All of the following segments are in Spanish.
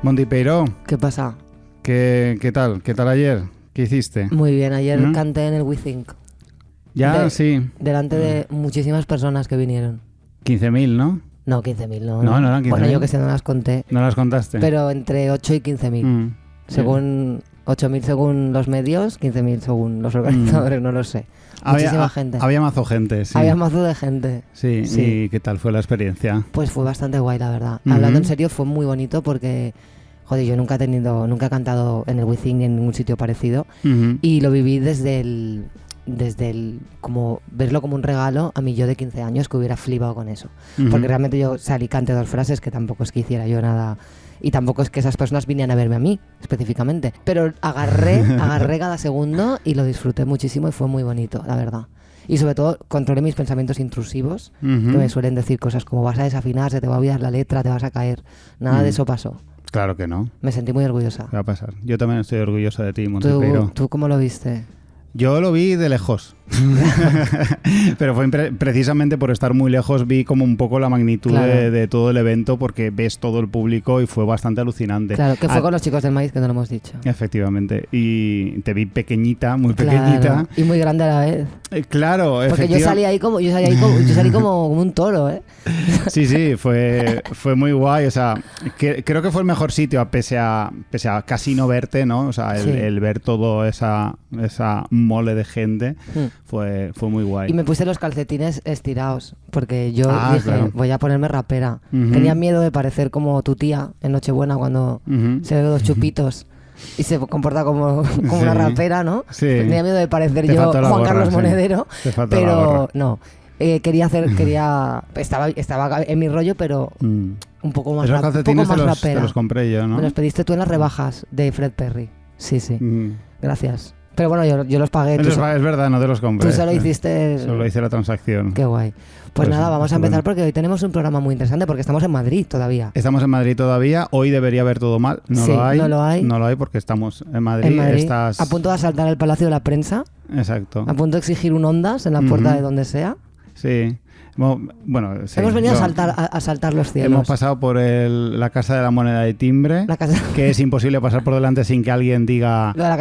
Monty Peiró, ¿Qué pasa? ¿qué tal? ¿Qué tal ayer? ¿Qué hiciste? Muy bien, ayer canté en el We Think. Ya, sí. Delante de muchísimas personas que vinieron. 15.000, ¿no? No, 15.000, no. No eran 15.000. Bueno, yo que sé, no las conté. ¿No las contaste? Pero entre 8 y 15.000. Según 8.000 según los medios, 15.000 según los organizadores, no lo sé. Muchísima gente. Había mazo gente, sí. Había mazo de gente. Sí. ¿Y qué tal fue la experiencia? Pues fue bastante guay, la verdad. Hablando en serio, fue muy bonito porque, joder, yo nunca he cantado en el We Think en ningún sitio parecido. Y lo viví desde el como verlo como un regalo a mí yo de 15 años que hubiera flipado con eso. Porque realmente yo salí, canté 2 frases que tampoco es que hiciera yo nada. Y tampoco es que esas personas vinieran a verme a mí, específicamente. Pero agarré cada segundo y lo disfruté muchísimo y fue muy bonito, la verdad. Y sobre todo controlé mis pensamientos intrusivos, que me suelen decir cosas como vas a desafinar, se te va a olvidar la letra, te vas a caer. Nada de eso pasó. Claro que no. Me sentí muy orgullosa. ¿Qué va a pasar? Yo también estoy orgullosa de ti, Monty Peiró. ¿Tú cómo lo viste? Yo lo vi de lejos, pero fue precisamente por estar muy lejos vi como un poco la magnitud de todo el evento porque ves todo el público y fue bastante alucinante. Claro, que fue con los chicos del maíz que no lo hemos dicho. Efectivamente, y te vi pequeñita, muy pequeñita. Y muy grande a la vez. Claro, porque yo salí como un toro, ¿eh? Sí, fue muy guay, o sea, creo que fue el mejor sitio pese a casi no verte, ¿no? O sea, el ver todo esa mole de gente fue muy guay. Y me puse los calcetines estirados porque yo dije, claro. Voy a ponerme rapera. Tenía miedo de parecer como tu tía en Nochebuena cuando se bebe 2 chupitos y se comporta como una rapera, ¿no? Sí. Tenía miedo de parecer yo Juan Carlos Monedero, pero no. Estaba en mi rollo, pero un poco más rapera. Esos calcetines te los compré yo, ¿no? Me los pediste tú en las rebajas de Fred Perry. Sí. Gracias. Pero bueno, yo los pagué. Es verdad, no te los compré. Tú solo hiciste... Solo hice la transacción. Qué guay. Pues nada, vamos a empezar porque hoy tenemos un programa muy interesante porque estamos en Madrid todavía. Estamos en Madrid todavía. Hoy debería haber todo mal. No lo hay. No lo hay porque estamos en Madrid. Estás a punto de asaltar el Palacio de la Prensa. Exacto. A punto de exigir un Ondas en la puerta de donde sea. Sí. Bueno, sí, hemos venido a saltar los cielos. Hemos pasado por la Casa de la Moneda de Timbre, que es imposible pasar por delante sin que alguien diga lo de la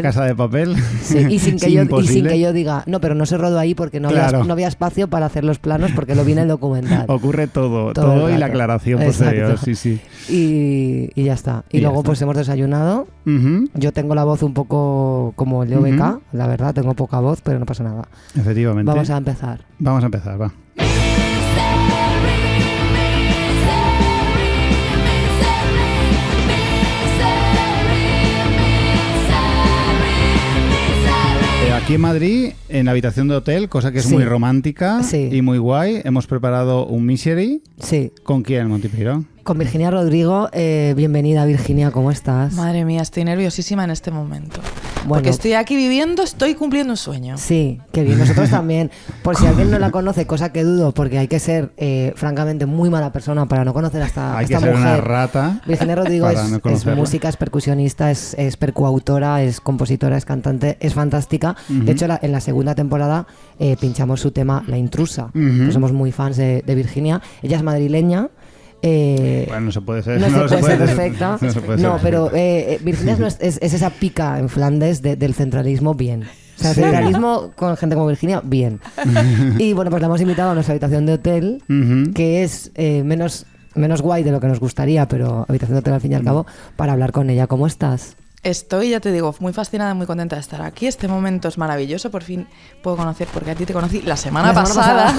Casa de Papel. Sí, y sin que yo diga, no, pero no se rodó ahí porque no había espacio para hacer los planos porque lo vi en el documental. Ocurre todo y la aclaración posterior. Sí. Y ya está. Y luego pues hemos desayunado. Yo tengo la voz un poco como el de OBK, la verdad, tengo poca voz, pero no pasa nada. Efectivamente. Vamos a empezar, va. Aquí en Madrid, en la habitación de hotel, cosa que es muy romántica y muy guay, hemos preparado un Misery. Sí. ¿Con quién, Monty Peiró? Con Virginia Rodrigo. Bienvenida, Virginia, ¿cómo estás? Madre mía, estoy nerviosísima en este momento. Bueno, porque estoy aquí viviendo, estoy cumpliendo un sueño. Sí, qué bien. Nosotros también. Por si alguien no la conoce, cosa que dudo, porque hay que ser, francamente, muy mala persona para no conocer a esta hay que mujer. Ser una rata. Virginia Rodrigo es música, es percusionista, es percuautora, es compositora, es cantante, es fantástica. De hecho, en la segunda temporada pinchamos su tema La Intrusa. Pues somos muy fans de Virginia. Ella es madrileña. Bueno, no se puede ser. No se puede ser perfecta. No, pero Virginia es esa pica en Flandes del centralismo bien. O sea, centralismo con gente como Virginia, bien. Y bueno, pues la hemos invitado a nuestra habitación de hotel, que es menos guay de lo que nos gustaría, pero habitación de hotel al fin y al cabo, para hablar con ella. ¿Cómo estás? Estoy, ya te digo, muy fascinada, muy contenta de estar aquí. Este momento es maravilloso, por fin puedo conocer, porque a ti te conocí la semana pasada.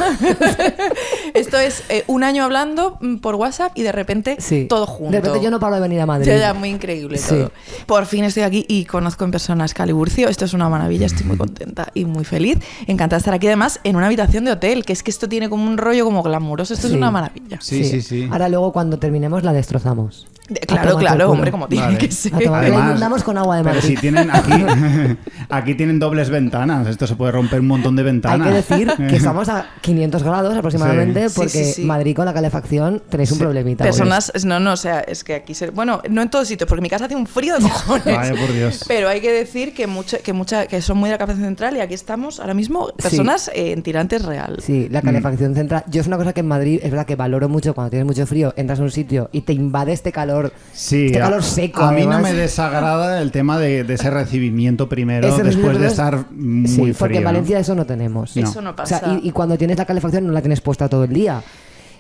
Esto es un año hablando por WhatsApp y de repente todo junto. De repente yo no paro de venir a Madrid. Ya, muy increíble todo. Por fin estoy aquí y conozco en persona a Excaliburcio. Esto es una maravilla, estoy muy contenta y muy feliz. Encantada de estar aquí, además, en una habitación de hotel, que es que esto tiene como un rollo como glamuroso. Esto es una maravilla. Sí. Ahora luego cuando terminemos la destrozamos. Claro, hombre, como tiene que ser. Además, inundamos con agua de Madrid. Pero si tienen aquí tienen dobles ventanas, esto se puede romper un montón de ventanas. Hay que decir que estamos a 500 grados aproximadamente, porque Madrid con la calefacción tenéis un problemita. Personas, o sea, es que aquí bueno, no en todos sitios, porque en mi casa hace un frío de cojones. Vaya, por Dios. Pero hay que decir que son muy de la calefacción central y aquí estamos ahora mismo personas en tirantes real. Sí, la calefacción central. Yo es una cosa que en Madrid es verdad que valoro mucho cuando tienes mucho frío, entras a un sitio y te invade este calor calor. Sí, este calor seco. A mí además. no me desagrada el tema de ese recibimiento primero, después de estar muy sí, frío. porque en Valencia eso no tenemos. Eso no pasa. O sea, y cuando tienes la calefacción no la tienes puesta todo el día.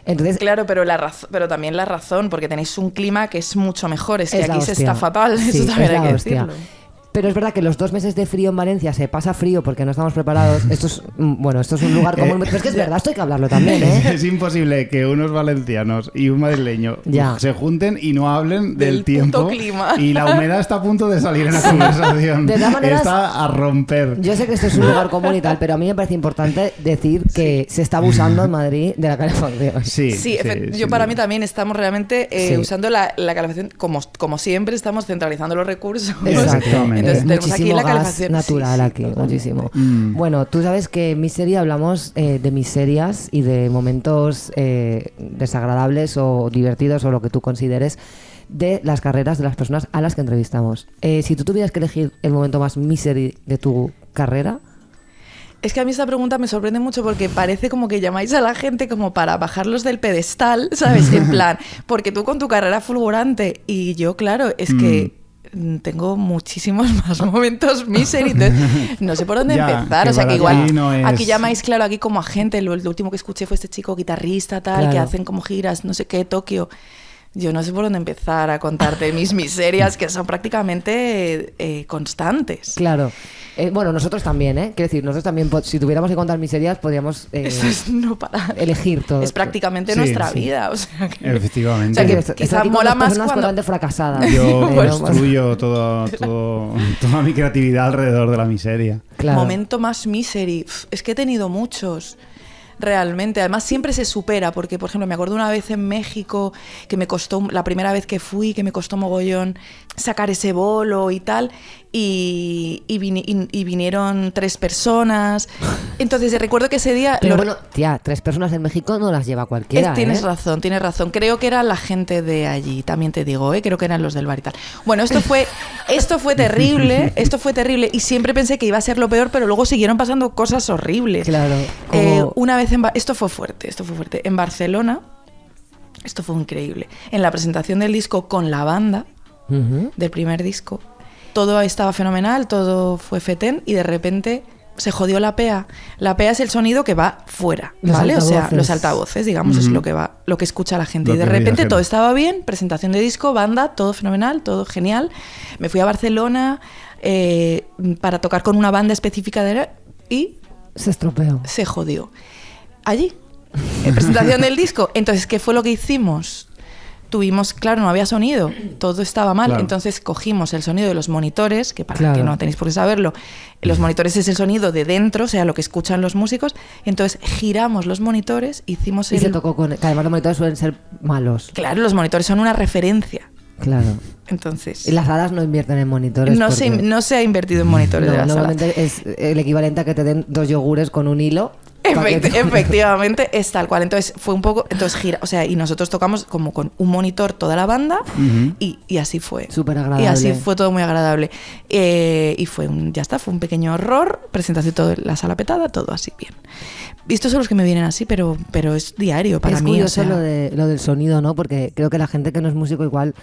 Entonces, claro, pero también la razón, porque tenéis un clima que es mucho mejor. Es que aquí se hostia. está fatal, Sí, eso también es hay que la hostia. decirlo. Pero es verdad que los 2 meses de frío en Valencia se pasa frío porque no estamos preparados. Esto es un lugar común. Pero es que es verdad, esto hay que hablarlo también, ¿eh? Es imposible que unos valencianos y un madrileño Ya. se junten y no hablen del tiempo. puto clima. Y la humedad está a punto de salir en la conversación. De todas maneras, está a romper. Yo sé que esto es un lugar común y tal, pero a mí me parece importante decir que se está abusando en Madrid de la calefacción. Sí, yo para mí también estamos realmente usando la calefacción como siempre, estamos centralizando los recursos. Exactamente. Entonces tenemos Muchísimo aquí la gas calefacción natural aquí, muchísimo. Bueno, tú sabes que en Misery hablamos de miserias y de momentos desagradables o divertidos o lo que tú consideres de las carreras de las personas a las que entrevistamos. Si tú tuvieras que elegir el momento más misery de tu carrera... Es que a mí esta pregunta me sorprende mucho porque parece como que llamáis a la gente como para bajarlos del pedestal, ¿sabes? En plan, porque tú con tu carrera fulgurante y yo, claro, es que tengo muchísimos más momentos misery, entonces no sé por dónde empezar. O sea que igual aquí llamáis, claro, aquí como a gente. Lo último que escuché fue este chico guitarrista, tal, que hacen como giras, no sé qué, Tokio. Yo no sé por dónde empezar a contarte mis miserias, que son prácticamente constantes. Claro. Bueno, nosotros también, ¿eh? Quiero decir, nosotros también, si tuviéramos que contar miserias, podríamos eso es no parar. Elegir todo. Es prácticamente nuestra vida. O sea que, efectivamente. O sea que quizá mola más cuando... fracasadas. Yo construyo toda mi creatividad alrededor de la miseria. Claro. Momento más misery. Es que he tenido muchos. Realmente, además siempre se supera, porque por ejemplo me acuerdo una vez en México que me costó, la primera vez que fui, que me costó mogollón sacar ese bolo y tal, y vinieron 3 personas, entonces recuerdo que ese día... Pero bueno, tía, 3 personas en México no las lleva cualquiera, Tienes razón, creo que era la gente de allí, también te digo, creo que eran los del bar y tal. Bueno, esto fue terrible, y siempre pensé que iba a ser lo peor, pero luego siguieron pasando cosas horribles. Claro. Una vez esto fue fuerte. En Barcelona, esto fue increíble. En la presentación del disco con la banda, del primer disco, todo estaba fenomenal, todo fue fetén y de repente se jodió la PA. La PA es el sonido que va fuera, ¿vale? O sea, los altavoces, digamos, es lo que escucha la gente. Y de repente todo estaba bien, presentación de disco, banda, todo fenomenal, todo genial. Me fui a Barcelona para tocar con una banda específica y... se estropeó. Se jodió. Allí, en presentación del disco. Entonces, ¿qué fue lo que hicimos? No había sonido, todo estaba mal. Claro. Entonces cogimos el sonido de los monitores, que para que no tenéis por qué saberlo, los monitores es el sonido de dentro, o sea, lo que escuchan los músicos. Entonces giramos los monitores, hicimos se tocó que además los monitores suelen ser malos. Claro, los monitores son una referencia. Claro. Entonces... Y las hadas no invierten en monitores. No se ha invertido en monitores de las normalmente es el equivalente a que te den 2 yogures con un hilo. Efectivamente, es tal cual. Entonces fue un poco... y nosotros tocamos como con un monitor toda la banda y así fue. Súper agradable. Y así fue todo muy agradable. Y fue fue un pequeño horror, presentación toda la sala petada, todo así bien. Y estos son los que me vienen así, pero es diario para mí. Es curioso lo del sonido, ¿no? Porque creo que la gente que no es músico igual,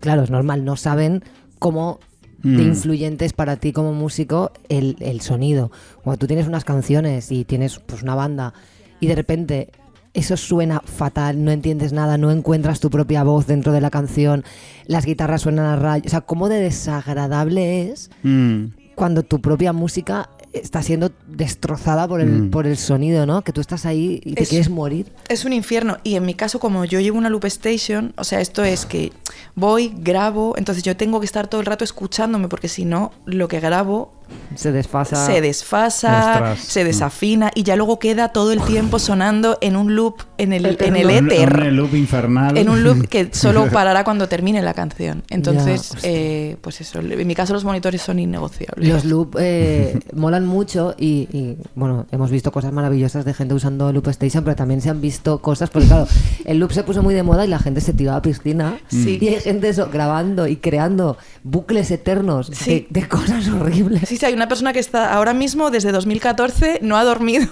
claro, es normal, no saben cómo de influyentes para ti como músico el sonido. Cuando tú tienes unas canciones y tienes pues una banda y de repente eso suena fatal, no entiendes nada, no encuentras tu propia voz dentro de la canción, las guitarras suenan a rayos, o sea, cómo de desagradable es cuando tu propia música está siendo destrozada por el sonido, ¿no? Que tú estás ahí y te quieres morir. Es un infierno. Y en mi caso, como yo llevo una loop station, o sea, esto es que voy, grabo, entonces yo tengo que estar todo el rato escuchándome, porque si no, lo que grabo se desfasa, se desafina y ya luego queda todo el tiempo sonando en un loop, en el éter. En el loop infernal. En un loop que solo parará cuando termine la canción. Entonces, pues eso, en mi caso los monitores son innegociables. Los loop molan mucho y bueno, hemos visto cosas maravillosas de gente usando loop station, pero también se han visto cosas, porque claro, el loop se puso muy de moda y la gente se tiraba a piscina y hay gente grabando y creando bucles eternos de cosas horribles. Sí, sí, hay una persona que está ahora mismo, desde 2014, no ha dormido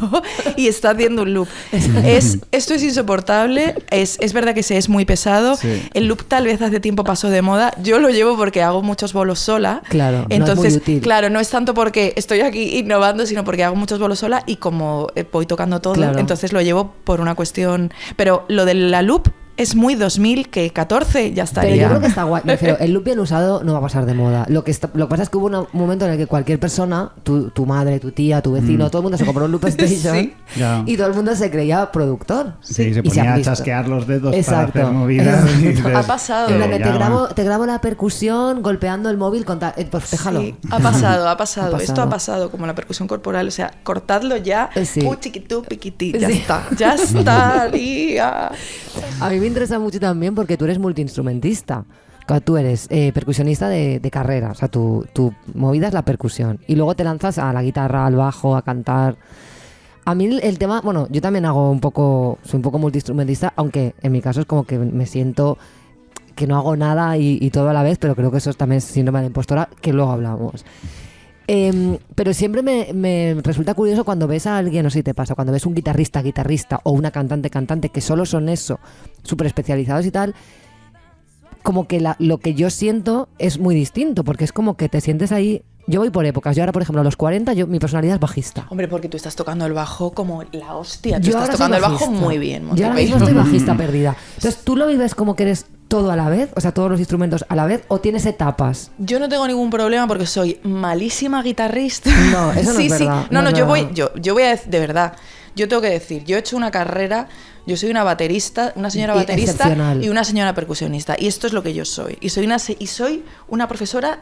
y está haciendo un loop. Esto es insoportable, es verdad que es muy pesado. Sí. El loop tal vez hace tiempo pasó de moda. Yo lo llevo porque hago muchos bolos sola. Claro, entonces, no es muy útil. Claro, no es tanto porque estoy aquí innovando, sino porque hago muchos bolos sola y como voy tocando todo, claro. Entonces lo llevo por una cuestión... Pero lo de la loop es muy 2014, ya estaría. Pero yo creo que está guay. Pero el loop bien usado no va a pasar de moda. Lo que pasa es que hubo un momento en el que cualquier persona, tu madre, tu tía, tu vecino, todo el mundo se compró un loop station sí. Y todo el mundo se creía productor. Sí, se ponía a chasquear los dedos. Exacto. Para hacer movidas. Ha pasado. Te grabo la percusión golpeando el móvil. Pues déjalo. Sí, ha pasado. Esto ha pasado como la percusión corporal. O sea, cortadlo ya. Sí. Chiquitú, piquití. Ya está, Lía. A mí me interesa mucho también porque tú eres multiinstrumentista. Tú eres percusionista de carrera, o sea, tu movida es la percusión. Y luego te lanzas a la guitarra, al bajo, a cantar. A mí el tema, bueno, yo también soy un poco multiinstrumentista, aunque en mi caso es como que me siento que no hago nada y todo a la vez, pero creo que eso también es síndrome de la impostora, que luego hablamos. Pero siempre me resulta curioso cuando ves a alguien, no sé si te pasa, cuando ves un guitarrista o una cantante que solo son eso, súper especializados y tal, como que lo que yo siento es muy distinto, porque es como que te sientes ahí. Yo voy por épocas. Yo ahora, por ejemplo, a los 40, mi personalidad es bajista. Hombre, porque tú estás tocando el bajo como la hostia. Tú estás tocando el bajo muy bien. Yo ahora mismo estoy bajista perdida. Entonces, ¿tú lo vives como que eres todo a la vez? O sea, todos los instrumentos a la vez, ¿o tienes etapas? Yo no tengo ningún problema porque soy malísima guitarrista. No, eso no es verdad. No, yo voy a decir, de verdad, yo tengo que decir, yo he hecho una carrera, yo soy una baterista, una señora baterista y una señora percusionista, y esto es lo que yo soy. Y soy una profesora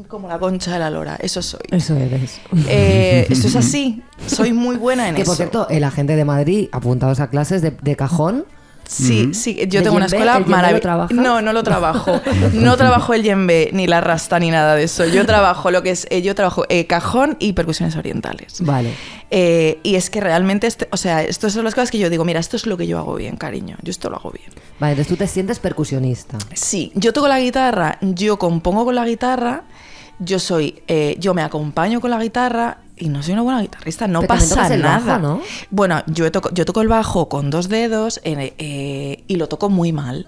como la Concha de la Lora, eso soy. Eso eres. Esto es así, soy muy buena en eso. Que por cierto, la gente de Madrid apuntados a clases de cajón. Sí, yo tengo una escuela maravillosa. No lo trabajo. No trabajo el djembe, ni la rasta, ni nada de eso. Yo trabajo cajón y percusiones orientales. Vale. Y es que realmente, estas son las cosas que yo digo, mira, esto es lo que yo hago bien, cariño. Yo esto lo hago bien. Vale, entonces tú te sientes percusionista. Sí, yo toco la guitarra, yo compongo con la guitarra, yo me acompaño con la guitarra. Y no soy una buena guitarrista, no pasa nada. Bajo, ¿no? Bueno, yo toco el bajo con 2 dedos y lo toco muy mal.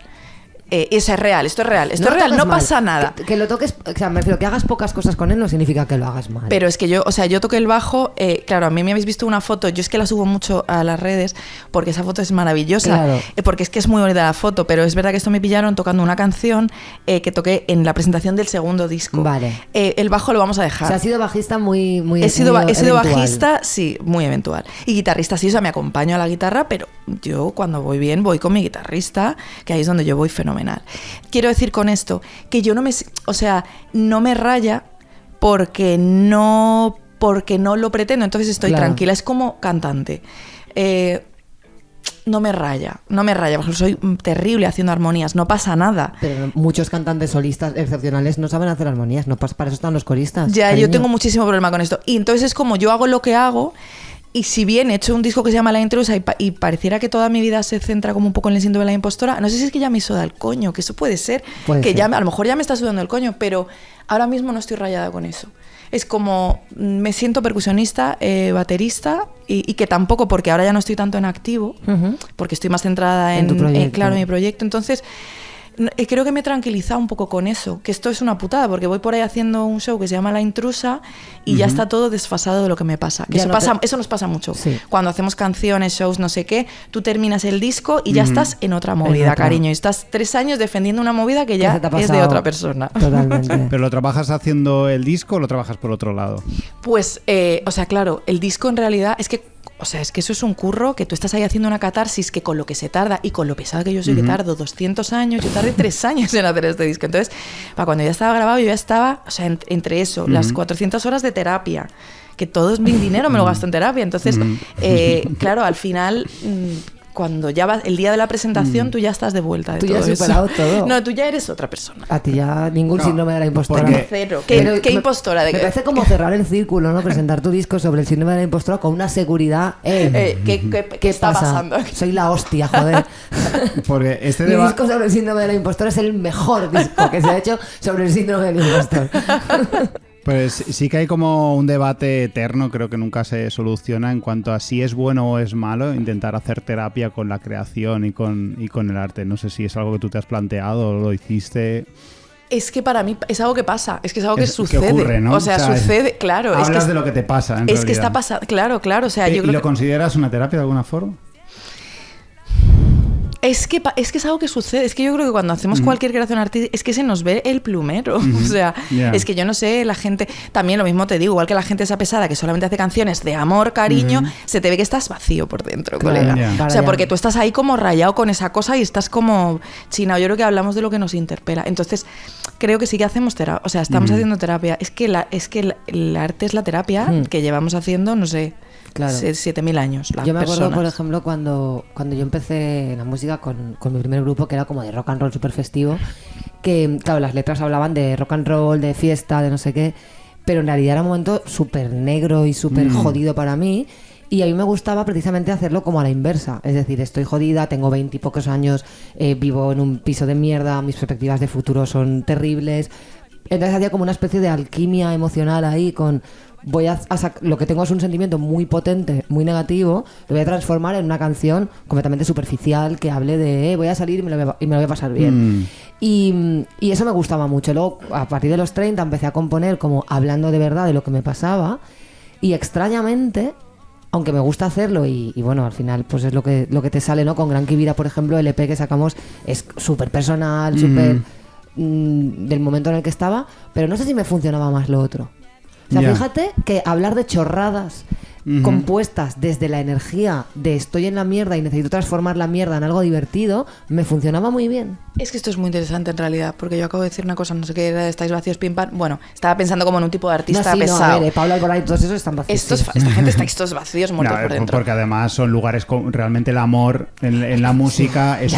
Eso es real, esto es real, no pasa nada. Que lo toques, o sea, me refiero que hagas pocas cosas con él no significa que lo hagas mal. Pero es que yo toqué el bajo, claro, a mí me habéis visto una foto, yo es que la subo mucho a las redes porque esa foto es maravillosa, claro. Porque es que es muy bonita la foto, pero es verdad que esto me pillaron tocando una canción que toqué en la presentación del segundo disco. Vale. El bajo lo vamos a dejar. O sea, has sido bajista muy He sido bajista, sí, muy eventual. Y guitarrista sí, o sea, me acompaño a la guitarra, pero yo cuando voy bien voy con mi guitarrista, que ahí es donde yo voy fenomenal. Quiero decir con esto que yo no me raya porque no lo pretendo, entonces estoy tranquila, es como cantante. No me raya, por ejemplo, soy terrible haciendo armonías, no pasa nada. Pero muchos cantantes solistas excepcionales no saben hacer armonías, no para eso están los coristas. Ya, cariño. Yo tengo muchísimo problema con esto. Y entonces es como yo hago lo que hago. Y si bien he hecho un disco que se llama La Intrusa y pareciera que toda mi vida se centra como un poco en el síndrome de la impostora, no sé si es que ya me suda el coño, que eso puede ser. Ya a lo mejor ya me está sudando el coño, pero ahora mismo no estoy rayada con eso. Es como, me siento percusionista, baterista y que tampoco, porque ahora ya no estoy tanto en activo, porque estoy más centrada en mi proyecto. Entonces, creo que me he tranquilizado un poco con eso, que esto es una putada, porque voy por ahí haciendo un show que se llama La Intrusa y ya está todo desfasado de lo que me pasa. Que eso nos pasa mucho. Sí. Cuando hacemos canciones, shows, no sé qué, tú terminas el disco y ya estás en otra movida, cariño. Y estás 3 años defendiendo una movida que ya es de otra persona. Totalmente. ¿Pero lo trabajas haciendo el disco o lo trabajas por otro lado? Pues, claro, el disco en realidad es que eso es un curro que tú estás ahí haciendo una catarsis que con lo que se tarda y con lo pesado que yo soy, que tardo 200 años, yo tardé 3 años en hacer este disco. Entonces, para cuando ya estaba grabado, yo ya estaba, entre eso, las 400 horas de terapia, que todo es mi dinero, me lo gasto en terapia. Entonces, claro, al final... cuando ya vas el día de la presentación, tú ya estás de vuelta de tú todo ya has superado eso. todo. No, tú ya eres otra persona. A ti ya ningún síndrome de la impostora. Cero. ¿Qué impostora? Me parece como cerrar el círculo, ¿no? Presentar tu disco sobre el síndrome de la impostora con una seguridad. ¿Qué está pasando aquí? Soy la hostia, joder. Porque Mi disco sobre el síndrome de la impostora es el mejor disco que se ha hecho sobre el síndrome del impostor. Pues sí que hay como un debate eterno, creo que nunca se soluciona en cuanto a si es bueno o es malo intentar hacer terapia con la creación y con el arte. No sé si es algo que tú te has planteado o lo hiciste. Es que para mí es algo que pasa, es que es algo que sucede. Que ocurre, ¿no? O sea, sucede, claro. Hablas de lo que te pasa, en realidad. Es que está pasando, claro. O sea, yo creo ¿Y lo consideras una terapia de alguna forma? Es que es algo que sucede. Es que yo creo que cuando hacemos cualquier creación artística es que se nos ve el plumero. O sea, es que yo no sé, la gente... También lo mismo te digo, igual que la gente esa pesada que solamente hace canciones de amor, cariño, se te ve que estás vacío por dentro, colega. O sea, porque tú estás ahí como rayado con esa cosa y estás como chinao. Yo creo que hablamos de lo que nos interpela. Entonces, creo que sí que hacemos terapia. O sea, estamos haciendo terapia. Es que el arte es la terapia que llevamos haciendo, no sé... Claro. 7.000 años. Yo me acuerdo, por ejemplo, cuando yo empecé la música con mi primer grupo, que era como de rock and roll súper festivo, que, claro, las letras hablaban de rock and roll, de fiesta, de no sé qué, pero en realidad era un momento súper negro y súper jodido para mí. Y a mí me gustaba precisamente hacerlo como a la inversa. Es decir, estoy jodida, tengo 20 y pocos años, vivo en un piso de mierda, mis perspectivas de futuro son terribles. Entonces hacía como una especie de alquimia emocional ahí con... lo que tengo es un sentimiento muy potente, muy negativo, lo voy a transformar en una canción completamente superficial que hable de voy a salir y me lo voy a pasar bien. Y eso me gustaba mucho. Luego, a partir de los 30, empecé a componer como hablando de verdad de lo que me pasaba, y extrañamente, aunque me gusta hacerlo y bueno, al final pues es lo que te sale, ¿no? Con Gran Kibira, por ejemplo, el EP que sacamos es súper personal, súper del momento en el que estaba, pero no sé si me funcionaba más lo otro. O sea, fíjate que hablar de chorradas compuestas desde la energía de estoy en la mierda y necesito transformar la mierda en algo divertido, me funcionaba muy bien. Es que esto es muy interesante en realidad, porque yo acabo de decir una cosa, no sé qué era, estáis vacíos, pim pam. Bueno, estaba pensando como en un tipo de artista pesado. No, a ver, Pablo Alborán y todos esos están vacíos. Esta gente está estos vacíos, muertos por dentro. Porque además son lugares, realmente el amor en la música es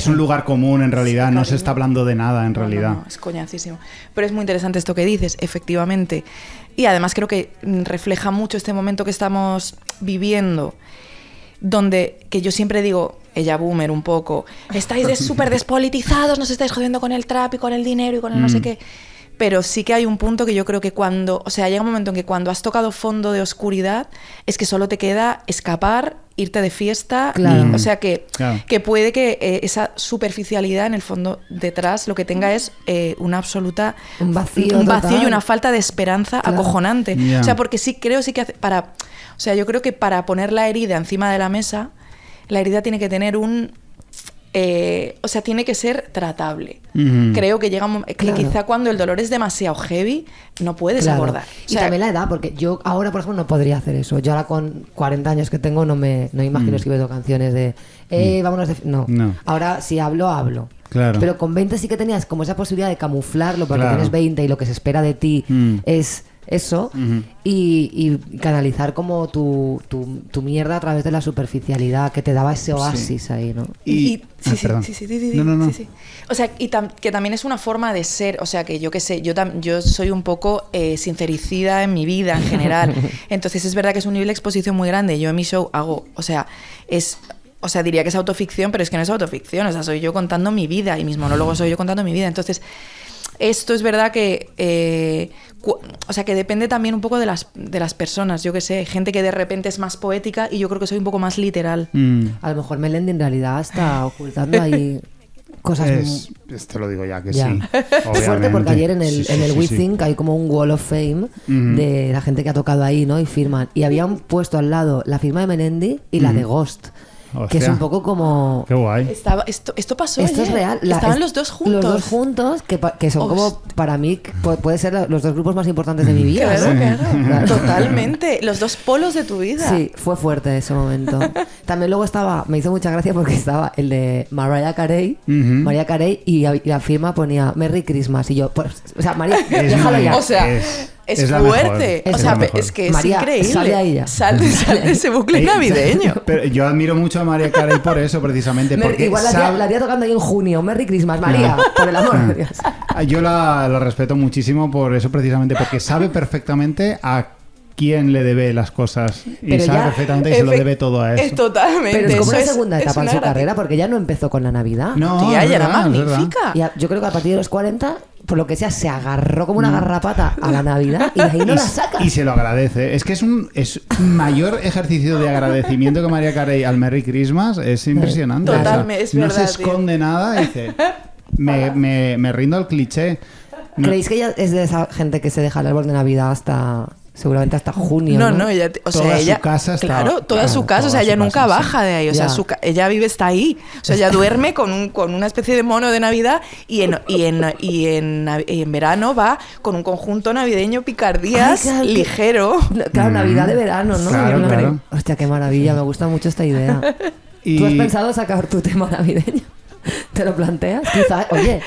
un lugar común en realidad, no se está hablando de nada en realidad. No, es coñacísimo. Pero es muy interesante esto que dices, efectivamente. Y además creo que refleja mucho este momento que estamos viviendo, donde, que yo siempre digo, ella boomer un poco, estáis súper despolitizados, nos estáis jodiendo con el trap y con el dinero y con el no sé qué. Pero sí que hay un punto que yo creo que llega un momento en que cuando has tocado fondo de oscuridad, es que solo te queda escapar, irte de fiesta. Claro. O sea que puede que esa superficialidad en el fondo detrás lo que tenga es una absoluta... Un vacío y una falta de esperanza acojonante. O sea, porque creo yo creo que para poner la herida encima de la mesa, la herida tiene que tener tiene que ser tratable. Creo que llega que quizá cuando el dolor es demasiado heavy no puedes abordar. Y también la edad, porque yo ahora, por ejemplo, no podría hacer eso. Yo ahora con 40 años que tengo no me imagino escribiendo canciones de vámonos de... No. Ahora si hablo. Claro. Pero con 20 sí que tenías como esa posibilidad de camuflarlo porque tienes 20 y lo que se espera de ti es eso, y canalizar como tu mierda a través de la superficialidad que te daba ese oasis ahí, ¿no? Sí. No. O sea, que también es una forma de ser, o sea, que yo qué sé, yo soy un poco sincericida en mi vida en general, entonces es verdad que es un nivel de exposición muy grande. Yo en mi show hago, diría que es autoficción, pero es que no es autoficción, o sea, soy yo contando mi vida y mis monólogos soy yo contando mi vida, entonces... Esto es verdad que que depende también un poco de las personas. Yo que sé, gente que de repente es más poética y yo creo que soy un poco más literal. A lo mejor Melendi en realidad está ocultando ahí cosas... Te lo digo ya que sí. Es fuerte porque ayer en el We Think hay como un Wall of Fame de la gente que ha tocado ahí, ¿no? Y firman. Y habían puesto al lado la firma de Melendi y la de Ghost. Hostia. Que es un poco como... Qué guay. Esto pasó. Esto es real. Estaban los dos juntos. Los dos juntos, que son como, para mí, puede ser los dos grupos más importantes de mi vida. Claro. Totalmente. Los dos polos de tu vida. Sí, fue fuerte ese momento. También luego me hizo mucha gracia porque estaba el de Mariah Carey, y la firma ponía Merry Christmas. Y yo, María, déjalo ya. O sea... Es fuerte. Es que es María, increíble. Sale ahí ya. Sale de ese bucle navideño. Pero yo admiro mucho a Mariah Carey por eso, precisamente. Porque igual la haría tocando ahí en junio. Merry Christmas, María, por el amor de Dios. Yo la respeto muchísimo por eso, precisamente, porque sabe perfectamente a quién le debe las cosas y sabe perfectamente que se lo debe todo a eso. Es totalmente. Pero es como una segunda etapa en su carrera, porque ya no empezó con la Navidad. No, tía, ya era magnífica. Yo creo que a partir de los 40 por lo que sea, se agarró como una garrapata a la Navidad y de ahí no la saca. Y se lo agradece. Es que es un mayor ejercicio de agradecimiento que Mariah Carey al Merry Christmas. Es impresionante. Totalmente, es verdad. No se esconde nada y dice, me rindo al cliché. No. ¿Creéis que ella es de esa gente que se deja el árbol de Navidad seguramente hasta junio? No, ella, su casa está... Claro, toda su casa, o sea, ella nunca baja de ahí, o sea, ella está ahí, o sea, ella duerme con una especie de mono de Navidad y en verano va con un conjunto navideño picardías ligero. Claro, Navidad de verano, ¿no? Claro. Hostia, qué maravilla, me gusta mucho esta idea. ¿Tú has pensado sacar tu tema navideño? ¿Te lo planteas? Quizás, oye,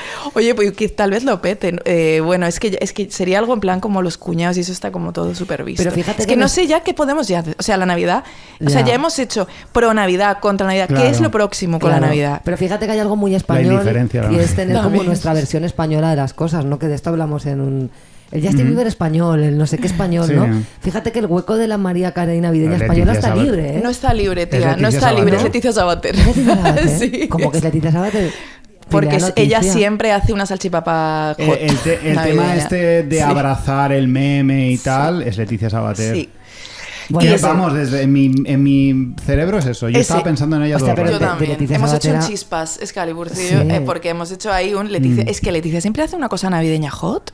pues que tal vez lo peten. Bueno, es que sería algo en plan como los cuñados y eso está como todo súper visto. Pero fíjate es que no sé ya qué podemos ya hacer. O sea, la Navidad, o sea, ya hemos hecho pro Navidad, contra Navidad. Claro. ¿Qué es lo próximo con la Navidad? Pero fíjate que hay algo muy español y es tener como nuestra versión española de las cosas, ¿no? Que de esto hablamos en un... El Justin Bieber español, el no sé qué español, ¿no? Fíjate que el hueco de la Mariah Carey navideña española está libre, ¿eh? No está libre, tía. No está libre. Es Leticia Sabater. Sí. ¿Cómo que es Leticia Sabater? Porque ella siempre hace una salchipapa hot. El tema de abrazar el meme y tal es Leticia Sabater. Sí. Bueno, vamos, en mi cerebro es eso. Yo estaba pensando en ella todo el rato. Yo también. Hemos hecho un chispas, Excalibur, porque hemos hecho ahí un Leticia. Es que Leticia siempre hace una cosa navideña hot.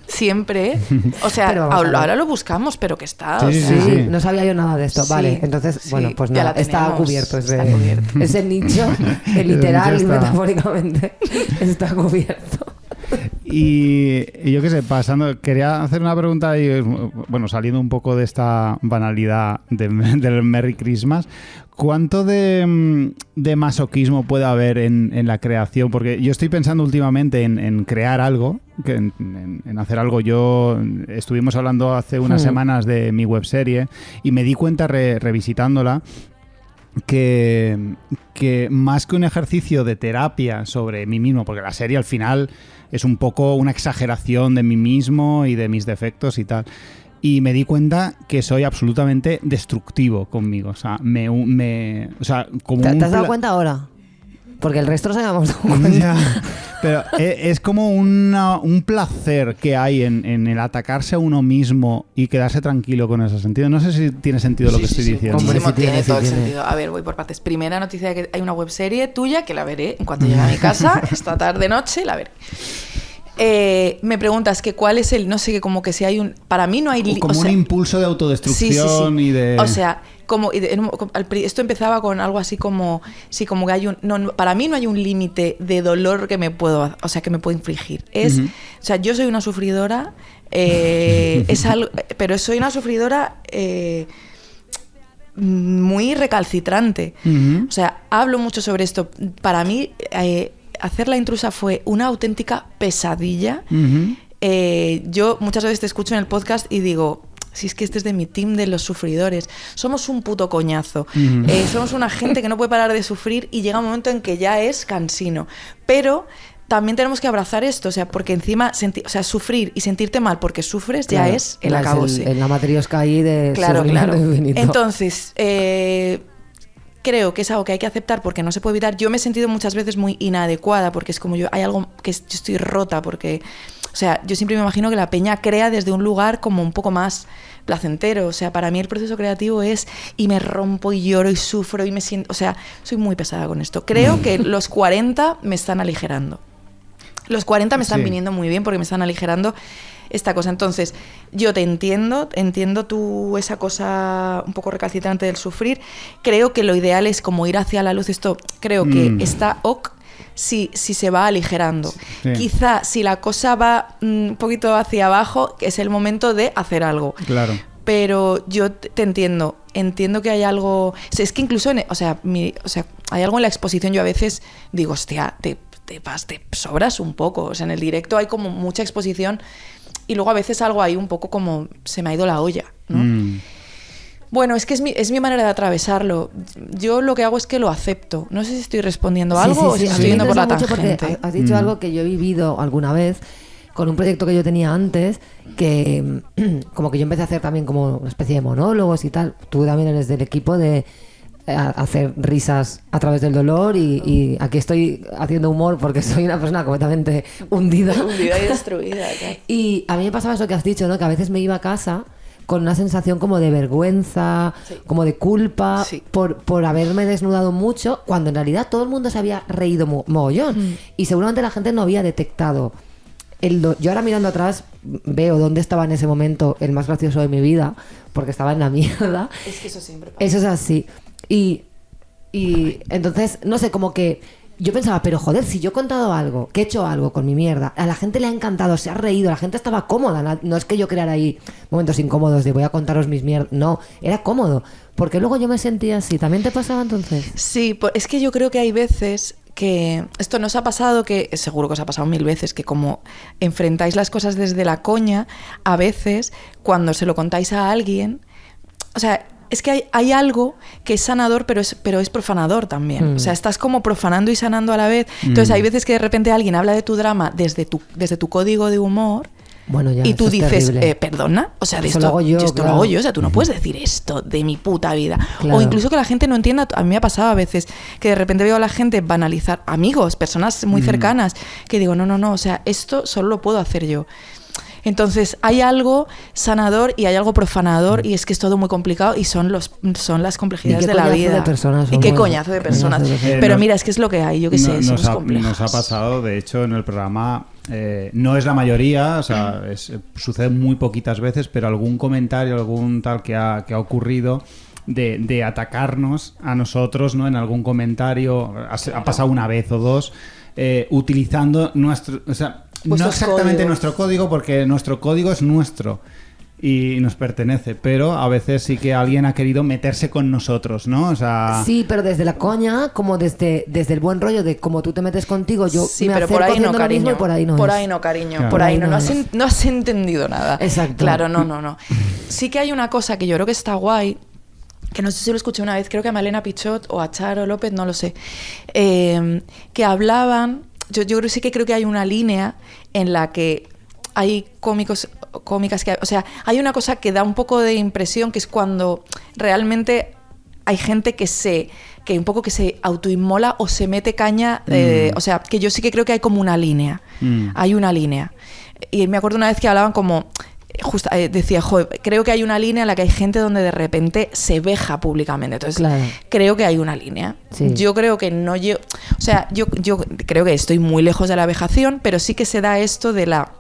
Siempre. O sea, ahora lo buscamos, pero que está. Sí. No sabía yo nada de esto. Vale, entonces, bueno, pues nada, está cubierto. Ese nicho, que literal y metafóricamente está cubierto. Y yo qué sé, quería hacer una pregunta y, bueno, saliendo un poco de esta banalidad del Merry Christmas, ¿cuánto de masoquismo puede haber en la creación? Porque yo estoy pensando últimamente en crear algo, en hacer algo. Estuvimos hablando hace unas semanas de mi webserie y me di cuenta revisitándola que más que un ejercicio de terapia sobre mí mismo, porque la serie al final es un poco una exageración de mí mismo y de mis defectos y tal, y me di cuenta que soy absolutamente destructivo conmigo. O sea, como ¿Te has dado cuenta ahora? Porque el resto nos habíamos dado cuenta. Pero es como un placer que hay en el atacarse a uno mismo y quedarse tranquilo con ese sentido. No sé si tiene sentido lo que estoy diciendo. Tiene todo el sentido. A ver, voy por partes. Primera noticia, que hay una webserie tuya que la veré en cuanto llegue a mi casa, esta tarde-noche, la veré. Me preguntas que cuál es el, no sé, que como que si hay un... Para mí no hay... Como un impulso de autodestrucción y de... O sea, esto empezaba con algo así como... Sí, como que hay un... No, para mí no hay un límite de dolor que me puedo infligir. O sea, yo soy una sufridora, pero soy una sufridora... muy recalcitrante. O sea, hablo mucho sobre esto. Para mí... hacer La Intrusa fue una auténtica pesadilla. Yo muchas veces te escucho en el podcast y digo, si es que este es de mi team de los sufridores, somos un puto coñazo, somos una gente que no puede parar de sufrir y llega un momento en que ya es cansino, pero también tenemos que abrazar esto, o sea, porque encima sufrir y sentirte mal porque sufres ya es el acabose. La matriosca ahí de... Claro. Entonces, creo que es algo que hay que aceptar porque no se puede evitar. Yo me he sentido muchas veces muy inadecuada porque es como hay algo que yo estoy rota porque, o sea, yo siempre me imagino que la peña crea desde un lugar como un poco más placentero. O sea, para mí el proceso creativo es y me rompo y lloro y sufro y me siento, o sea, soy muy pesada con esto. Creo que los 40 me están aligerando. Los 40 me están viniendo muy bien porque me están aligerando esta cosa. Entonces, yo te entiendo tú esa cosa un poco recalcitrante del sufrir. Creo que lo ideal es como ir hacia la luz. Esto creo que está ok si se va aligerando. Sí. Quizá si la cosa va un poquito hacia abajo, es el momento de hacer algo. Claro. Pero yo te entiendo que hay algo... Es que incluso, hay algo en la exposición, yo a veces digo, hostia, te sobras un poco. O sea, en el directo hay como mucha exposición y luego a veces algo ahí un poco como se me ha ido la olla, ¿no? Bueno, es que es mi manera de atravesarlo. Yo lo que hago es que lo acepto. No sé si estoy respondiendo a algo o si estoy yendo por la tangente. Has dicho algo que yo he vivido alguna vez con un proyecto que yo tenía antes, que como que yo empecé a hacer también como una especie de monólogos y tal. Tú también eres del equipo de hacer risas a través del dolor y aquí estoy haciendo humor porque soy una persona completamente hundida. Hundida y destruida. Claro. Y a mí me pasaba eso que has dicho, ¿no? Que a veces me iba a casa con una sensación como de vergüenza, como de culpa por haberme desnudado mucho, cuando en realidad todo el mundo se había reído mogollón. Y seguramente la gente no había detectado. Yo ahora mirando atrás veo dónde estaba en ese momento el más gracioso de mi vida, porque estaba en la mierda. Es que eso siempre pasa. Eso es así. Y entonces, no sé, como que yo pensaba, pero joder, si yo he contado algo, que he hecho algo con mi mierda, a la gente le ha encantado, se ha reído, la gente estaba cómoda, no es que yo creara ahí momentos incómodos de voy a contaros mis mierdas, no, era cómodo, porque luego yo me sentía así. ¿También te pasaba entonces? Sí, es que yo creo que hay veces que esto nos ha pasado, que seguro que os ha pasado 1000 veces, que como enfrentáis las cosas desde la coña, a veces cuando se lo contáis a alguien, o sea, es que hay algo que es sanador, pero es profanador también. O sea, estás como profanando y sanando a la vez. Entonces hay veces que de repente alguien habla de tu drama desde tu código de humor. Bueno, ya, y tú dices, perdona, o sea, esto lo hago yo, o sea, tú no puedes decir esto de mi puta vida. Claro. O incluso que la gente no entienda, a mí me ha pasado a veces, que de repente veo a la gente banalizar, amigos, personas muy cercanas, que digo, no, o sea, esto solo lo puedo hacer yo. Entonces hay algo sanador y hay algo profanador y es que es todo muy complicado y son las complejidades de la vida. Y qué coñazo de personas. Pero mira, es que es lo que hay, yo qué sé, somos complejos. Nos ha pasado, de hecho, en el programa, no es la mayoría, o sea, sucede muy poquitas veces, pero algún comentario, algún tal que ha ocurrido de atacarnos a nosotros, ¿no? En algún comentario, ha pasado una vez o dos, utilizando nuestro... O sea, no exactamente códigos. Nuestro código, porque nuestro código es nuestro y nos pertenece, pero a veces sí que alguien ha querido meterse con nosotros, ¿no? O sea... Sí, pero desde la coña, como desde el buen rollo de como tú te metes contigo, yo sí, me pero acerco por ahí no, cariño, y por ahí no por es. ahí no, cariño, claro. Por ahí no has entendido nada. Exacto. Claro, no. Sí que hay una cosa que yo creo que está guay, que no sé si lo escuché una vez, creo que a Malena Pichot o a Charo López, no lo sé, que hablaban... Yo sí que creo que hay una línea en la que hay cómicas que... O sea, hay una cosa que da un poco de impresión, que es cuando realmente hay gente que un poco que se autoinmola o se mete caña. O sea, que yo sí que creo que hay como una línea. Hay una línea. Y me acuerdo una vez que hablaban como... decía, creo que hay una línea en la que hay gente donde de repente se veja públicamente. Entonces, creo que hay una línea. Sí. Yo creo que no... yo creo que estoy muy lejos de la vejación, pero sí que se da esto de la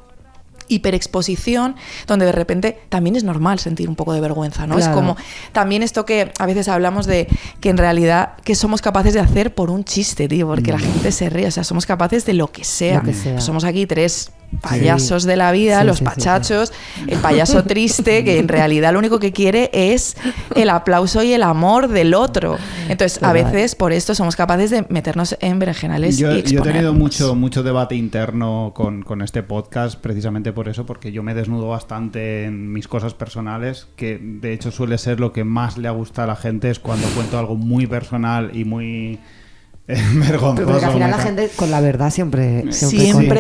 hiperexposición, donde de repente también es normal sentir un poco de vergüenza, ¿no? Claro. Es como también esto que a veces hablamos de que en realidad que somos capaces de hacer por un chiste, tío, porque la gente se ríe, o sea, somos capaces de lo que sea. Somos aquí 3 payasos de la vida, los pachachos, el payaso triste que en realidad lo único que quiere es el aplauso y el amor del otro. Entonces, a veces por esto somos capaces de meternos en berenjenales y exponernos. Yo he tenido mucho debate interno con este podcast, precisamente por eso, porque yo me desnudo bastante en mis cosas personales, que de hecho suele ser lo que más le gusta a la gente, es cuando cuento algo muy personal y muy... vergonzoso. Pero porque al final la gente con la verdad siempre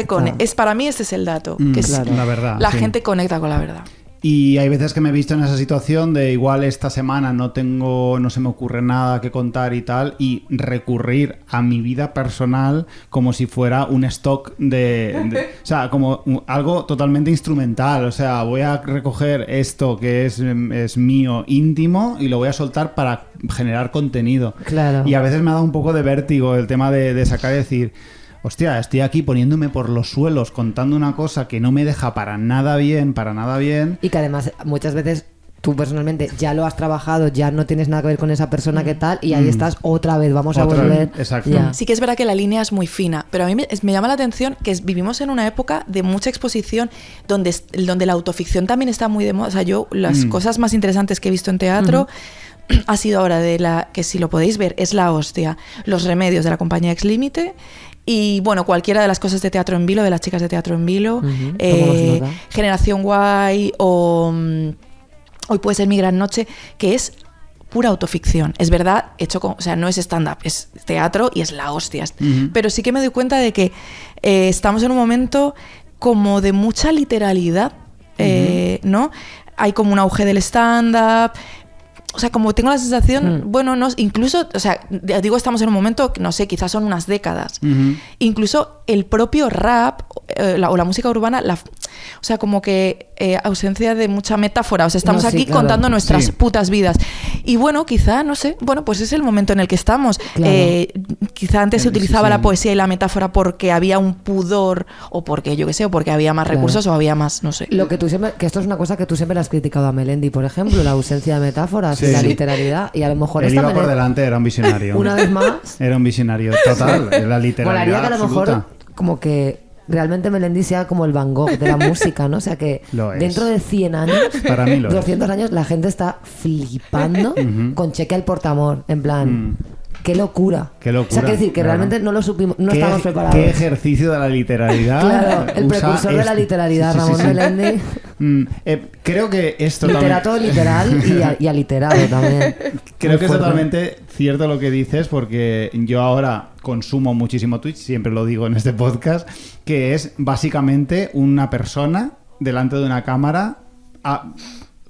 conecta. Para mí este es el dato, que claro. La verdad. La gente conecta con la verdad. Y hay veces que me he visto en esa situación de igual esta semana no se me ocurre nada que contar y tal, y recurrir a mi vida personal como si fuera un stock o sea, como algo totalmente instrumental. O sea, voy a recoger esto que es mío, íntimo, y lo voy a soltar para generar contenido. Claro. Y a veces me ha dado un poco de vértigo el tema de sacar y decir... Hostia, estoy aquí poniéndome por los suelos contando una cosa que no me deja para nada bien. Y que además muchas veces tú personalmente ya lo has trabajado, ya no tienes nada que ver con esa persona que tal, y ahí estás otra vez, vamos a volver. Exacto. Ya. Sí que es verdad que la línea es muy fina, pero a mí me llama la atención que vivimos en una época de mucha exposición donde la autoficción también está muy de moda. O sea, yo las cosas más interesantes que he visto en teatro... ha sido ahora que si lo podéis ver, es la hostia. Los Remedios de la compañía Ex Límite. Y bueno, cualquiera de las cosas de Teatro en Vilo, de las chicas de Teatro en Vilo, Generación Guay o Hoy puede ser mi gran noche, que es pura autoficción. Es verdad, o sea, no es stand-up, es teatro y es la hostia. Pero sí que me doy cuenta de que estamos en un momento como de mucha literalidad, ¿no? Hay como un auge del stand-up. o sea, como tengo la sensación, bueno, no, incluso, o sea, digo, estamos en un momento, no sé, quizás son unas décadas. Incluso el propio rap o la música urbana, o sea, como que ausencia de mucha metáfora. O sea, estamos aquí contando nuestras putas vidas. Y bueno, quizá, no sé, bueno, pues es el momento en el que estamos. Claro. Quizá antes se utilizaba la poesía y la metáfora porque había un pudor o porque, yo qué sé, o porque había más recursos o había más, no sé. Lo que tú siempre, que esto es una cosa que tú siempre le has criticado a Melendi, por ejemplo, la ausencia de metáforas y la literalidad. Y a lo mejor él iba por delante, era un visionario. Una vez más. Era un visionario total, la literalidad. Molaría que a lo mejor, como que realmente Melendi sea como el Van Gogh de la música, ¿no? O sea que dentro de 100 años, para mí 200 años, la gente está flipando con Cheque al Portamor, en plan... ¡Qué locura! ¡Qué locura! O sea, quiere decir que realmente no lo supimos, no estábamos preparados. ¡Qué ejercicio de la literalidad! Claro, el precursor de la literalidad, Ramón Melendi. Creo que esto literato literal y aliterado también. Creo que es totalmente cierto lo que dices, porque yo ahora consumo muchísimo Twitch, siempre lo digo en este podcast, que es básicamente una persona delante de una cámara